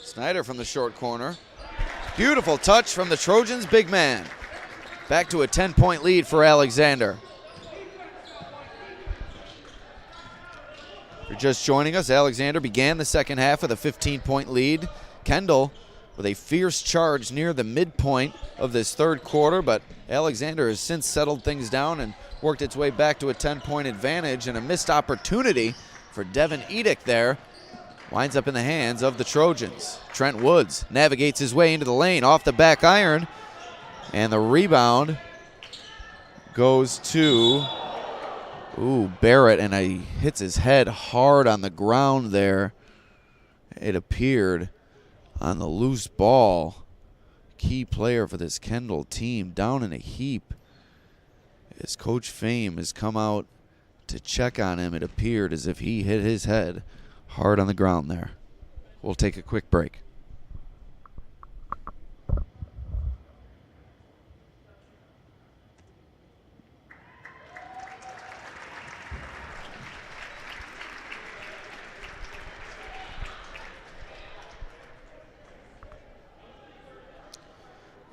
Snyder from the short corner. Beautiful touch from the Trojans' big man. Back to a 10-point lead for Alexander. just joining us, Alexander began the second half with a 15-point lead. Kendall with a fierce charge near the midpoint of this third quarter, but Alexander has since settled things down and worked its way back to a 10-point advantage, and a missed opportunity for Devin Edick there winds up in the hands of the Trojans. Trent Woods navigates his way into the lane off the back iron, and the rebound goes to Barrett, and he hits his head hard on the ground there. It appeared on the loose ball. Key player for this Kendall team down in a heap. As Coach Fame has come out to check on him, it appeared as if he hit his head hard on the ground there. We'll take a quick break.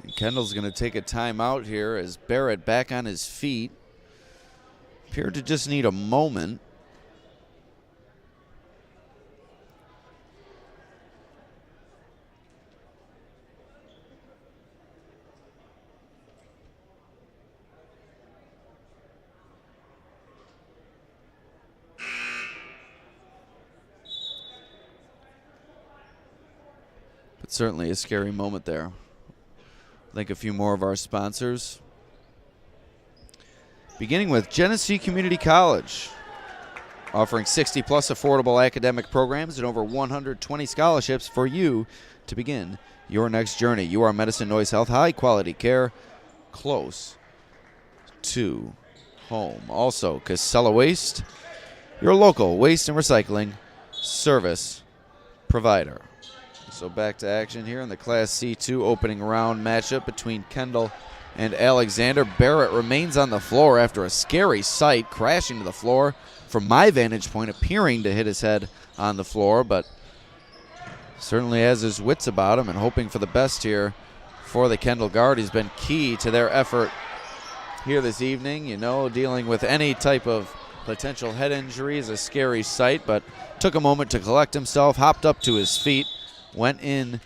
And Kendall's going to take a timeout here as Barrett back on his feet. Appeared to just need a moment. But certainly a scary moment there. Thank a few more of our sponsors. Beginning with Genesee Community College, offering 60-plus affordable academic programs and over 120 scholarships for you to begin your next journey. UR Medicine, Noise Health, high-quality care, close to home. Also, Casella Waste, your local waste and recycling service provider. So back to action here in the Class C2 opening round matchup between Kendall and Alexander. Barrett remains on the floor after a scary sight, crashing to the floor from my vantage point, appearing to hit his head on the floor, but certainly has his wits about him and hoping for the best here for the Kendall guard. He's been key to their effort here this evening. You know, dealing with any type of potential head injury is a scary sight, but took a moment to collect himself, hopped up to his feet, went in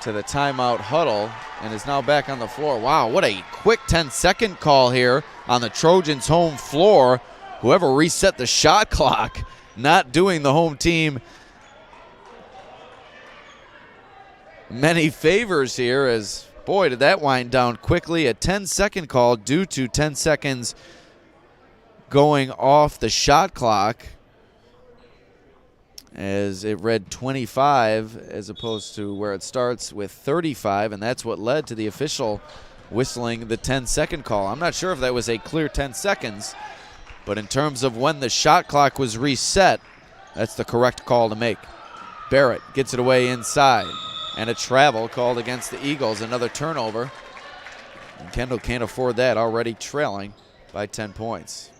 to the timeout huddle, and is now back on the floor. Wow, what a quick 10-second call here on the Trojans' home floor. Whoever reset the shot clock, not doing the home team many favors here, as, boy, did that wind down quickly. A 10-second call due to 10 seconds going off the shot clock, as it read 25 as opposed to where it starts with 35, and that's what led to the official whistling the 10-second call. I'm not sure if that was a clear 10 seconds, but in terms of when the shot clock was reset, that's the correct call to make. Barrett gets it away inside, and a travel called against the Eagles, another turnover. And Kendall can't afford that, already trailing by 10 points.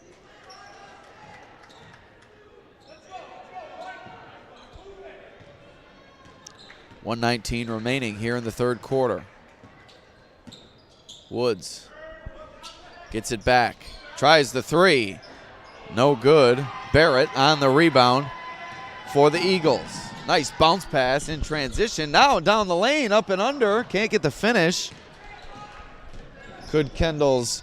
.119 remaining here in the third quarter. Woods gets it back, tries the three, no good. Barrett on the rebound for the Eagles. Nice bounce pass in transition. Now down the lane, up and under, can't get the finish. Good Kendall's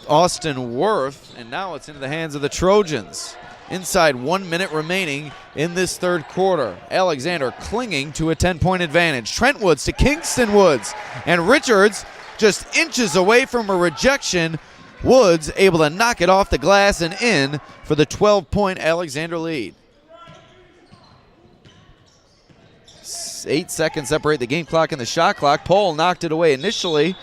Austin Worth, and now it's into the hands of the Trojans. Inside 1 minute remaining in this third quarter. Alexander clinging to a 10-point advantage. Trent Woods to Kingston Woods. And Richards just inches away from a rejection. Woods able to knock it off the glass and in for the 12-point Alexander lead. 8 seconds separate the game clock and the shot clock. Pohl knocked it away initially,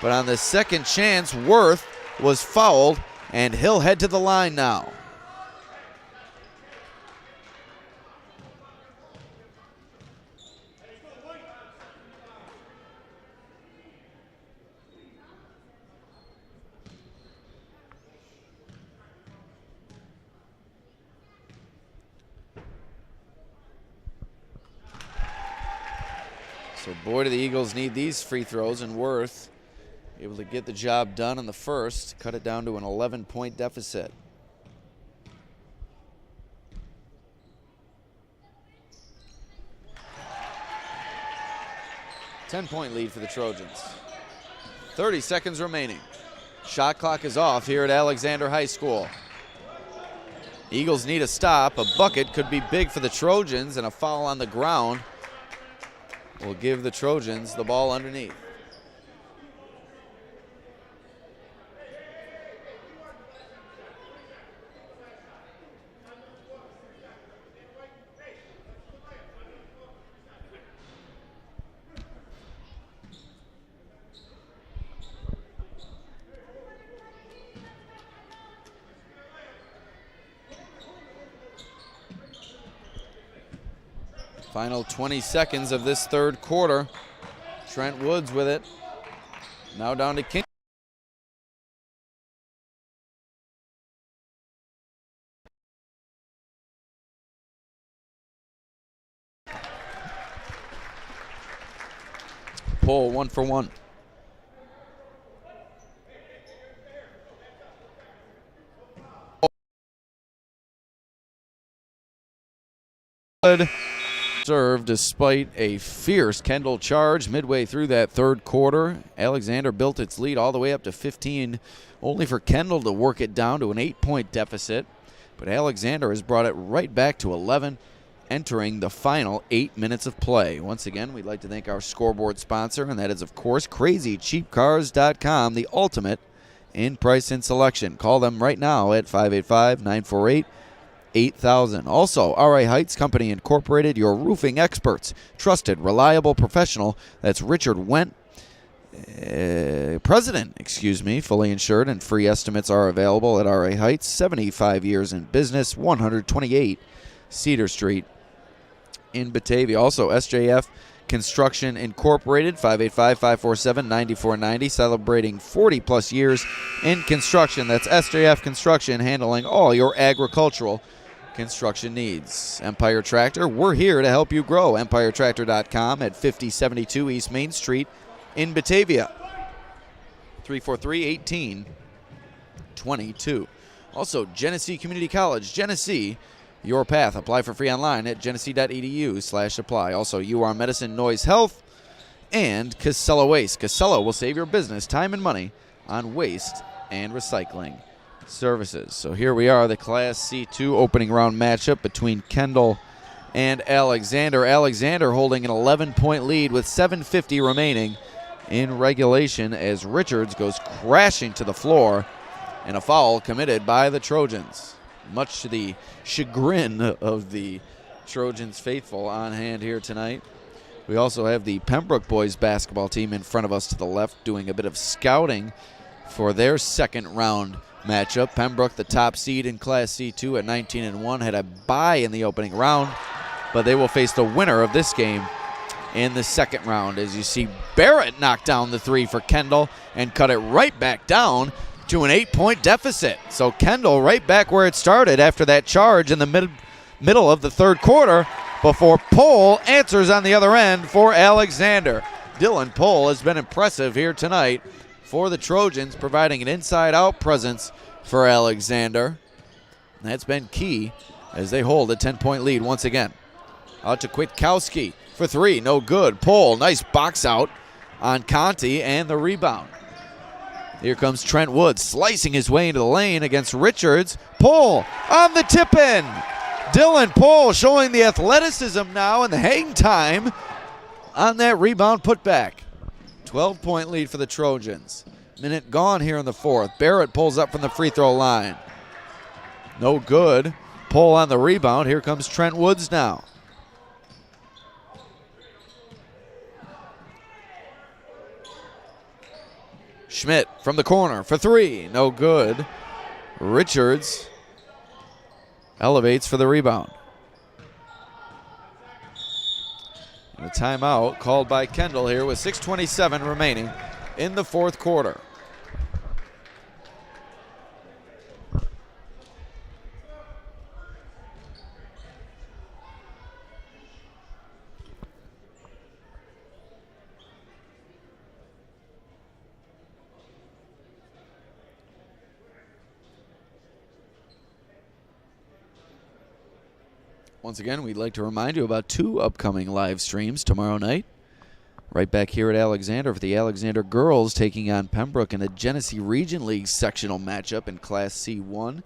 but on the second chance, Worth was fouled, and he'll head to the line now. So boy, do the Eagles need these free throws, and Worth able to get the job done in the first, cut it down to an 11-point deficit. 10-point lead for the Trojans. 30 seconds remaining. Shot clock is off here at Alexander High School. Eagles need a stop. A bucket could be big for the Trojans, and a foul on the ground will give the Trojans the ball underneath. Final 20 seconds of this third quarter. Trent Woods with it. Now down to King. Pull 1 for 1. Good. Serve despite a fierce Kendall charge midway through that third quarter. Alexander built its lead all the way up to 15, only for Kendall to work it down to an 8-point deficit. But Alexander has brought it right back to 11, entering the final 8 minutes of play. Once again, we'd like to thank our scoreboard sponsor, and that is, of course, CrazyCheapCars.com, the ultimate in price and selection. Call them right now at 585-948-8000. Also, RA Heights Company Incorporated, your roofing experts. Trusted, reliable, professional. That's Richard Wendt, President, fully insured, and free estimates are available at RA Heights. 75 years in business, 128 Cedar Street in Batavia. Also, SJF Construction Incorporated, 585-547-9490, celebrating 40-plus years in construction. That's SJF Construction, handling all your agricultural construction needs. Empire Tractor, we're here to help you grow. EmpireTractor.com at 5072 East Main Street in Batavia. 343-1822. Also, Genesee Community College, Genesee, your path. Apply for free online at genesee.edu/apply. Also, UR Medicine, Noise Health, and Casella Waste. Casella will save your business time and money on waste and recycling services. So here we are, the Class C2 opening round matchup between Kendall and Alexander. Alexander holding an 11-point lead with 7:50 remaining in regulation as Richards goes crashing to the floor, and a foul committed by the Trojans. Much to the chagrin of the Trojans faithful on hand here tonight. We also have the Pembroke boys basketball team in front of us to the left doing a bit of scouting for their second round matchup. Pembroke, the top seed in Class C2 at 19-1, had a bye in the opening round, but they will face the winner of this game in the second round. As you see, Barrett knocked down the three for Kendall and cut it right back down to an 8-point deficit. So Kendall right back where it started after that charge in the middle of the third quarter before Pohl answers on the other end for Alexander. Dylan Pohl has been impressive here tonight for the Trojans, providing an inside-out presence for Alexander. That's been key as they hold a 10-point lead once again. Out to Kwiatkowski for three, no good. Pohl, nice box out on Conti and the rebound. Here comes Trent Woods slicing his way into the lane against Richards. Pohl on the tip-in. Dylan Pohl showing the athleticism now and the hang time on that rebound putback. 12-point lead for the Trojans. Minute gone here in the fourth. Barrett pulls up from the free throw line. No good. Pohl on the rebound. Here comes Trent Woods now. Schmidt from the corner for three. No good. Richards elevates for the rebound. And a timeout called by Kendall here with 6:27 remaining in the fourth quarter. Once again, we'd like to remind you about two upcoming live streams tomorrow night. Right back here at Alexander for the Alexander girls, taking on Pembroke in the Genesee Region League sectional matchup in Class C1.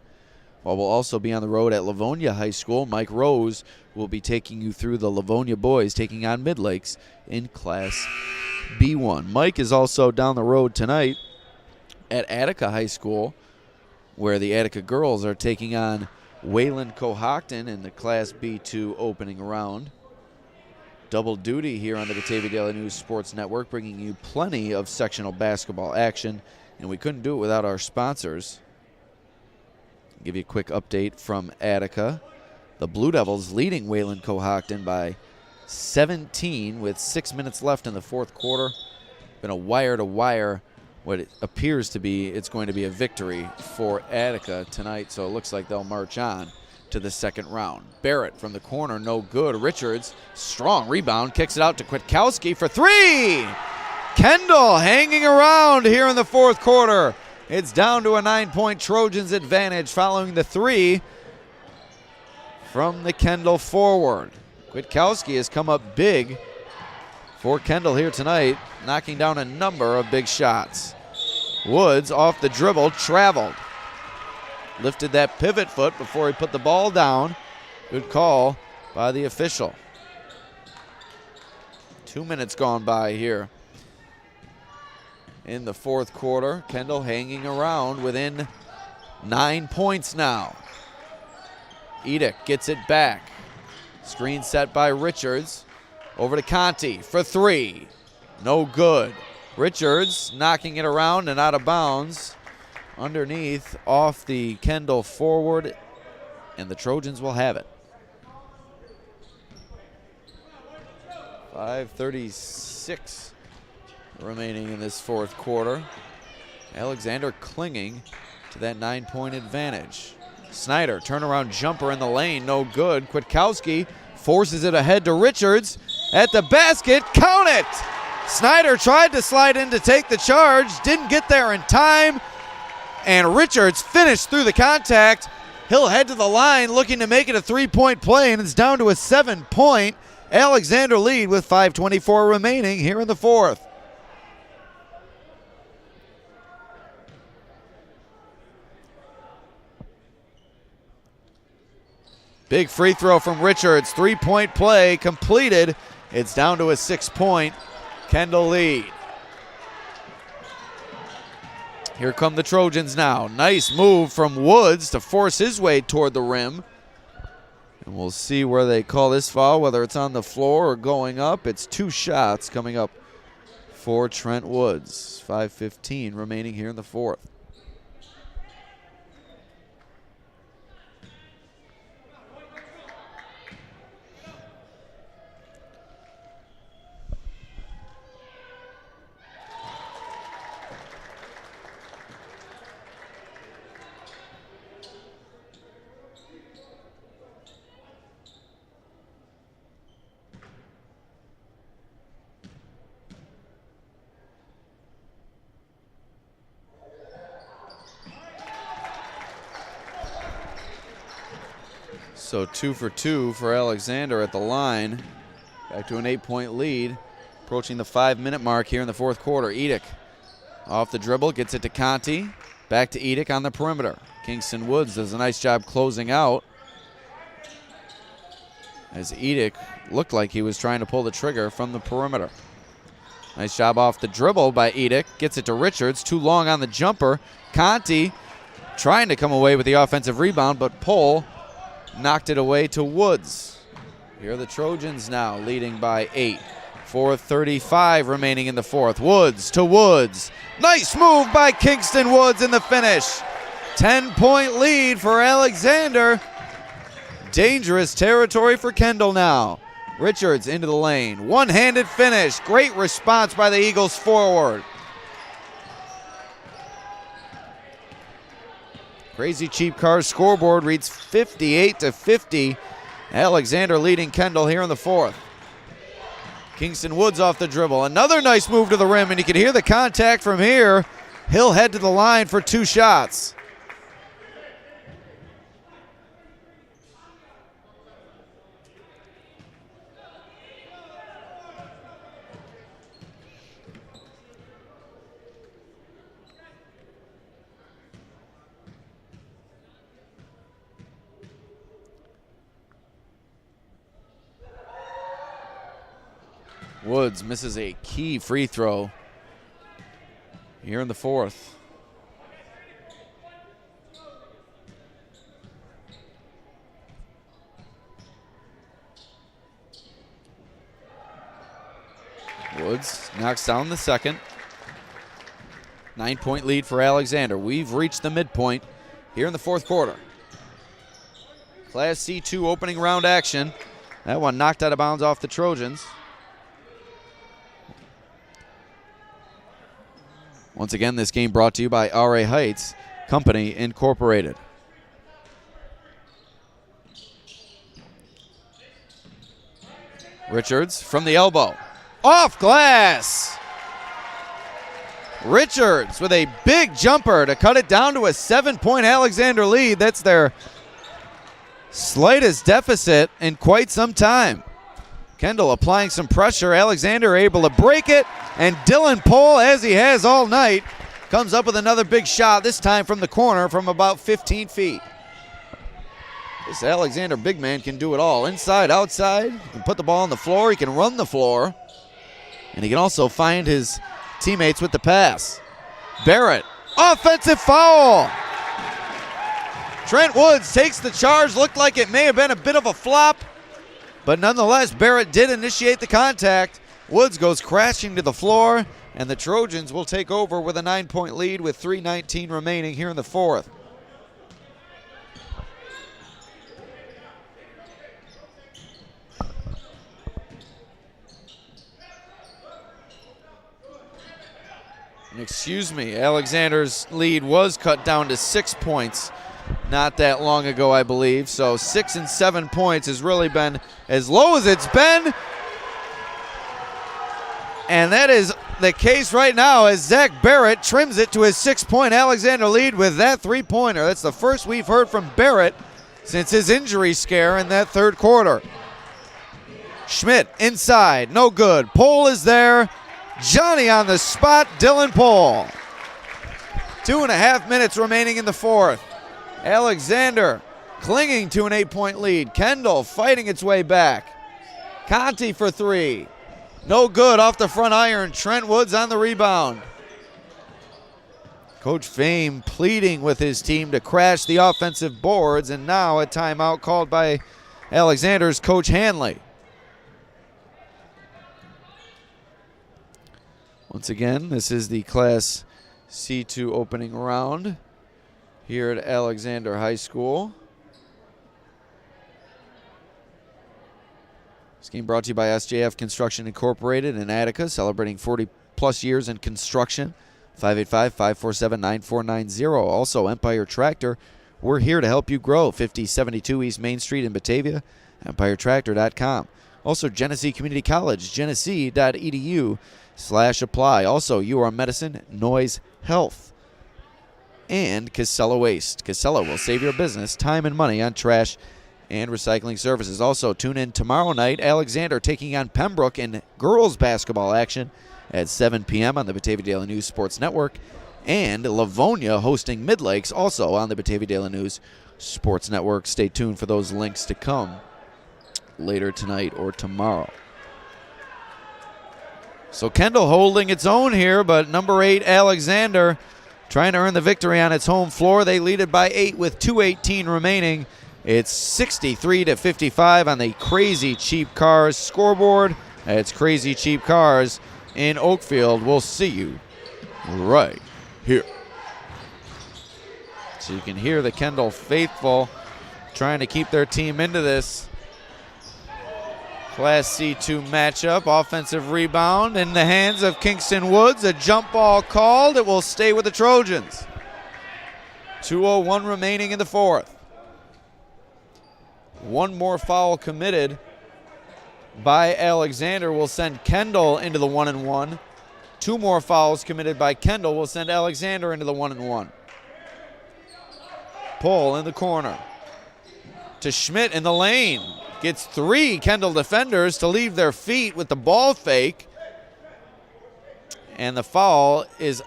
While we'll also be on the road at Livonia High School, Mike Rose will be taking you through the Livonia boys, taking on Midlakes in Class B1. Mike is also down the road tonight at Attica High School, where the Attica girls are taking on Wayland Cohocton in the Class B2 opening round. Double duty here on the Batavia Daily News Sports Network, bringing you plenty of sectional basketball action, and we couldn't do it without our sponsors. Give you a quick update from Attica. The Blue Devils leading Wayland Cohocton by 17 with 6 minutes left in the fourth quarter. Been a wire-to-wire, what it appears to be, it's going to be a victory for Attica tonight, so it looks like they'll march on to the second round. Barrett from the corner, no good. Richards, strong rebound, kicks it out to Kwiatkowski for three. Kendall hanging around here in the fourth quarter. It's down to a 9-point Trojans advantage following the three from the Kendall forward. Kwiatkowski has come up big for Kendall here tonight, knocking down a number of big shots. Woods off the dribble, traveled. Lifted that pivot foot before he put the ball down. Good call by the official. 2 minutes gone by here in the fourth quarter. Kendall hanging around within 9 points now. Edick gets it back. Screen set by Richards. Over to Conti for three. No good. Richards knocking it around and out of bounds. Underneath, off the Kendall forward, and the Trojans will have it. 5:36 remaining in this fourth quarter. Alexander clinging to that 9-point advantage. Snyder, turnaround jumper in the lane, no good. Kwiatkowski forces it ahead to Richards at the basket, count it! Snyder tried to slide in to take the charge, didn't get there in time. And Richards finished through the contact. He'll head to the line looking to make it a 3-point play, and it's down to a 7-point Alexander lead with 5:24 remaining here in the fourth. Big free throw from Richards. 3-point play completed. It's down to a 6-point Kendall lead. Here come the Trojans now. Nice move from Woods to force his way toward the rim. And we'll see where they call this foul, whether it's on the floor or going up. It's 2 shots coming up for Trent Woods. 5:15 remaining here in the fourth. So 2 for 2 for Alexander at the line. Back to an 8-point lead. Approaching the 5-minute mark here in the fourth quarter. Edick off the dribble, gets it to Conti. Back to Edick on the perimeter. Kingston Woods does a nice job closing out, as Edick looked like he was trying to pull the trigger from the perimeter. Nice job off the dribble by Edick. Gets it to Richards. Too long on the jumper. Conti trying to come away with the offensive rebound, but Pohl knocked it away to Woods. Here are the Trojans now leading by 8. 4:35 remaining in the fourth. Woods to Woods. Nice move by Kingston Woods in the finish. 10-point lead for Alexander. Dangerous territory for Kendall now. Richards into the lane. One-handed finish. Great response by the Eagles forward. Crazy Cheap Cars scoreboard reads 58-50. Alexander leading Kendall here in the fourth. Kingston Woods off the dribble. Another nice move to the rim, and you can hear the contact from here. He'll head to the line for 2 shots. Woods misses a key free throw here in the fourth. Woods knocks down the second. 9-point lead for Alexander. We've reached the midpoint here in the fourth quarter. Class C2 opening round action. That one knocked out of bounds off the Trojans. Once again, this game brought to you by R.A. Heights Company Incorporated. Richards from the elbow. Off glass! Richards with a big jumper to cut it down to a 7-point Alexander lead. That's their slightest deficit in quite some time. Kendall applying some pressure. Alexander able to break it. And Dylan Pohl, as he has all night, comes up with another big shot, this time from the corner from about 15 feet. This Alexander big man can do it all. Inside, outside. He can put the ball on the floor. He can run the floor. And he can also find his teammates with the pass. Barrett, offensive foul. Trent Woods takes the charge. Looked like it may have been a bit of a flop, but nonetheless, Barrett did initiate the contact. Woods goes crashing to the floor, and the Trojans will take over with a 9-point lead with 3:19 remaining here in the fourth. And excuse me, Alexander's lead was cut down to 6 points not that long ago, I believe. So 6 and 7 points has really been as low as it's been. And that is the case right now as Zach Barrett trims it to his 6-point Alexander lead with that three-pointer. That's the first we've heard from Barrett since his injury scare in that third quarter. Schmidt inside, no good. Pohl is there. Johnny on the spot, Dylan Pohl. 2.5 minutes remaining in the fourth. Alexander clinging to an 8-point lead. Kendall fighting its way back. Conti for three. No good off the front iron. Trent Woods on the rebound. Coach Fame pleading with his team to crash the offensive boards, and now a timeout called by Alexander's Coach Hanley. Once again, this is the Class C2 opening round here at Alexander High School. This game brought to you by SJF Construction Incorporated in Attica, celebrating 40-plus years in construction. 585-547-9490. Also, Empire Tractor. We're here to help you grow. 5072 East Main Street in Batavia. EmpireTractor.com. Also, Genesee Community College. Genesee.edu/apply. Also, UR Medicine, Noise Health. And Casella Waste. Casella will save your business time and money on trash and recycling services. Also, tune in tomorrow night. Alexander taking on Pembroke in girls basketball action at 7 p.m. on the Batavia Daily News Sports Network. And Livonia hosting Mid-Lakes also on the Batavia Daily News Sports Network. Stay tuned for those links to come later tonight or tomorrow. So Kendall holding its own here, but number 8 Alexander trying to earn the victory on its home floor. They lead it by 8 with 2:18 remaining. It's 63-55 on the Crazy Cheap Cars scoreboard. It's Crazy Cheap Cars in Oakfield. We'll see you right here. So you can hear the Kendall faithful trying to keep their team into this Class C2 matchup. Offensive rebound in the hands of Kingston Woods. A jump ball called. It will stay with the Trojans. 2:01 remaining in the fourth. One more foul committed by Alexander will send Kendall into the 1-and-1. 2 more fouls committed by Kendall will send Alexander into the 1-and-1. Pohl in the corner to Schmidt in the lane. Gets 3 Kendall defenders to leave their feet with the ball fake. And the foul is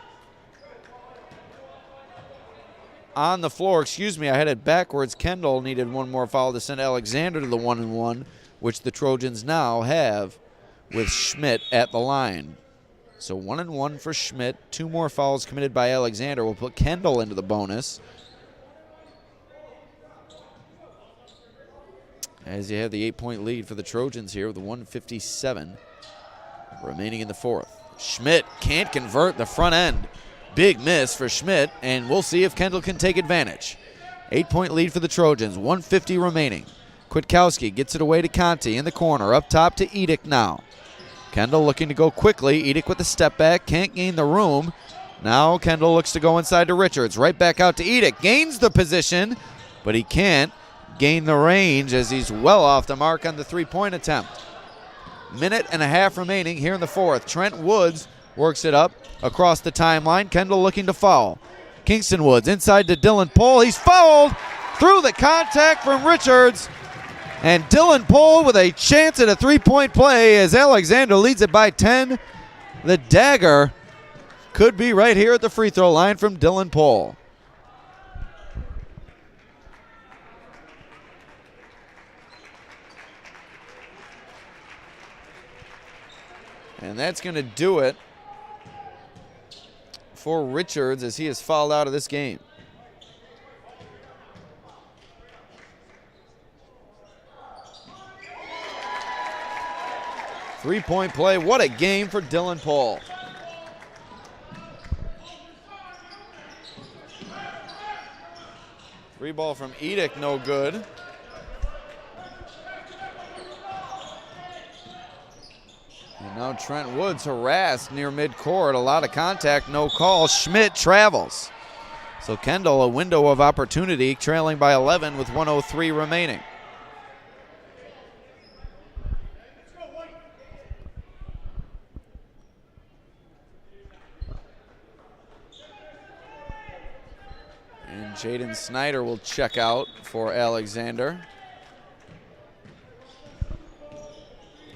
on the floor. Excuse me, I had it backwards. Kendall needed one more foul to send Alexander to the 1-and-1, which the Trojans now have with Schmidt at the line. So 1-1 for Schmidt. 2 more fouls committed by Alexander will put Kendall into the bonus. As you have the 8-point lead for the Trojans here with 1:57 remaining in the fourth. Schmidt can't convert the front end. Big miss for Schmidt, and we'll see if Kendall can take advantage. 8-point lead for the Trojans, 1:50 remaining. Kwiatkowski gets it away to Conti in the corner, up top to Edick now. Kendall looking to go quickly. Edick with the step back, can't gain the room. Now Kendall looks to go inside to Richards, right back out to Edick. Gains the position, but he can't gain the range as he's well off the mark on the 3-point attempt. 1.5 remaining here in the fourth. Trent Woods works it up across the timeline. Kendall looking to foul. Kingston Woods inside to Dylan Pohl. He's fouled through the contact from Richards. And Dylan Pohl with a chance at a 3-point play as Alexander leads it by 10. The dagger could be right here at the free throw line from Dylan Pohl. And that's going to do it for Richards as he is fouled out of this game. Three-point play. What a game for Dylan Pohl. Free ball from Edick, no good. And now Trent Woods harassed near midcourt. A lot of contact, no call. Schmidt travels. So Kendall, a window of opportunity, trailing by 11 with 1:03 remaining. And Jaden Snyder will check out for Alexander.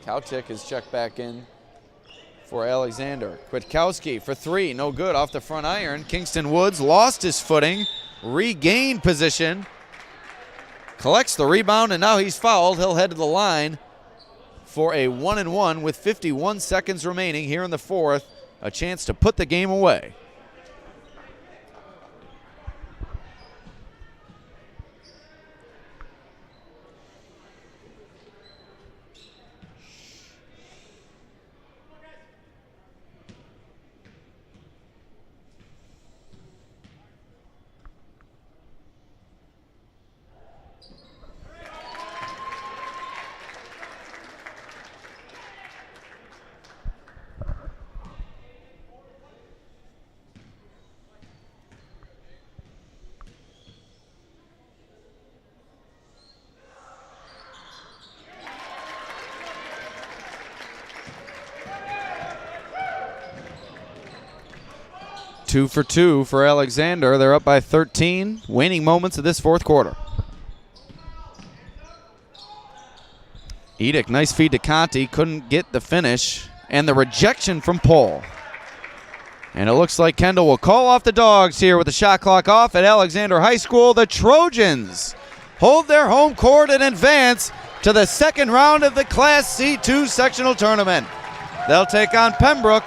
Kautic is checked back in for Alexander. Kwiatkowski for 3, no good, off the front iron. Kingston Woods lost his footing, regained position, collects the rebound, and now he's fouled. He'll head to the line for a 1-1 with 51 seconds remaining here in the fourth. A chance to put the game away. Two for two for Alexander. They're up by 13. Waning moments of this fourth quarter. Edick, nice feed to Conti. Couldn't get the finish. And the rejection from Pohl. And it looks like Kendall will call off the dogs here with the shot clock off at Alexander High School. The Trojans hold their home court and advance to the second round of the Class C2 sectional tournament. They'll take on Pembroke,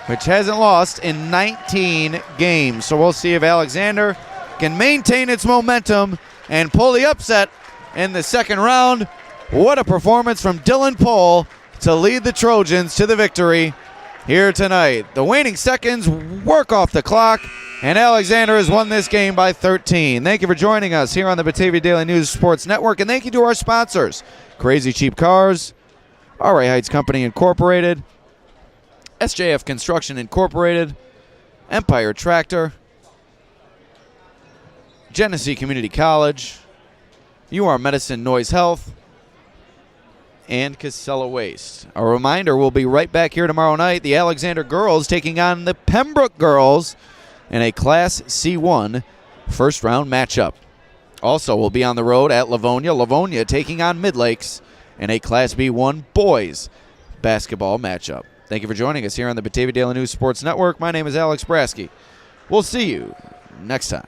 which hasn't lost in 19 games. So we'll see if Alexander can maintain its momentum and pull the upset in the second round. What a performance from Dylan Pohl to lead the Trojans to the victory here tonight. The waning seconds work off the clock, and Alexander has won this game by 13. Thank you for joining us here on the Batavia Daily News Sports Network, and thank you to our sponsors, Crazy Cheap Cars, R.A. Heights Company Incorporated, SJF Construction Incorporated, Empire Tractor, Genesee Community College, UR Medicine Noise Health, and Casella Waste. A reminder, we'll be right back here tomorrow night. The Alexander girls taking on the Pembroke girls in a Class C1 first round matchup. Also, we'll be on the road at Livonia. Livonia taking on Midlakes in a Class B1 boys basketball matchup. Thank you for joining us here on the Batavia Daily News Sports Network. My name is Alex Brasky. We'll see you next time.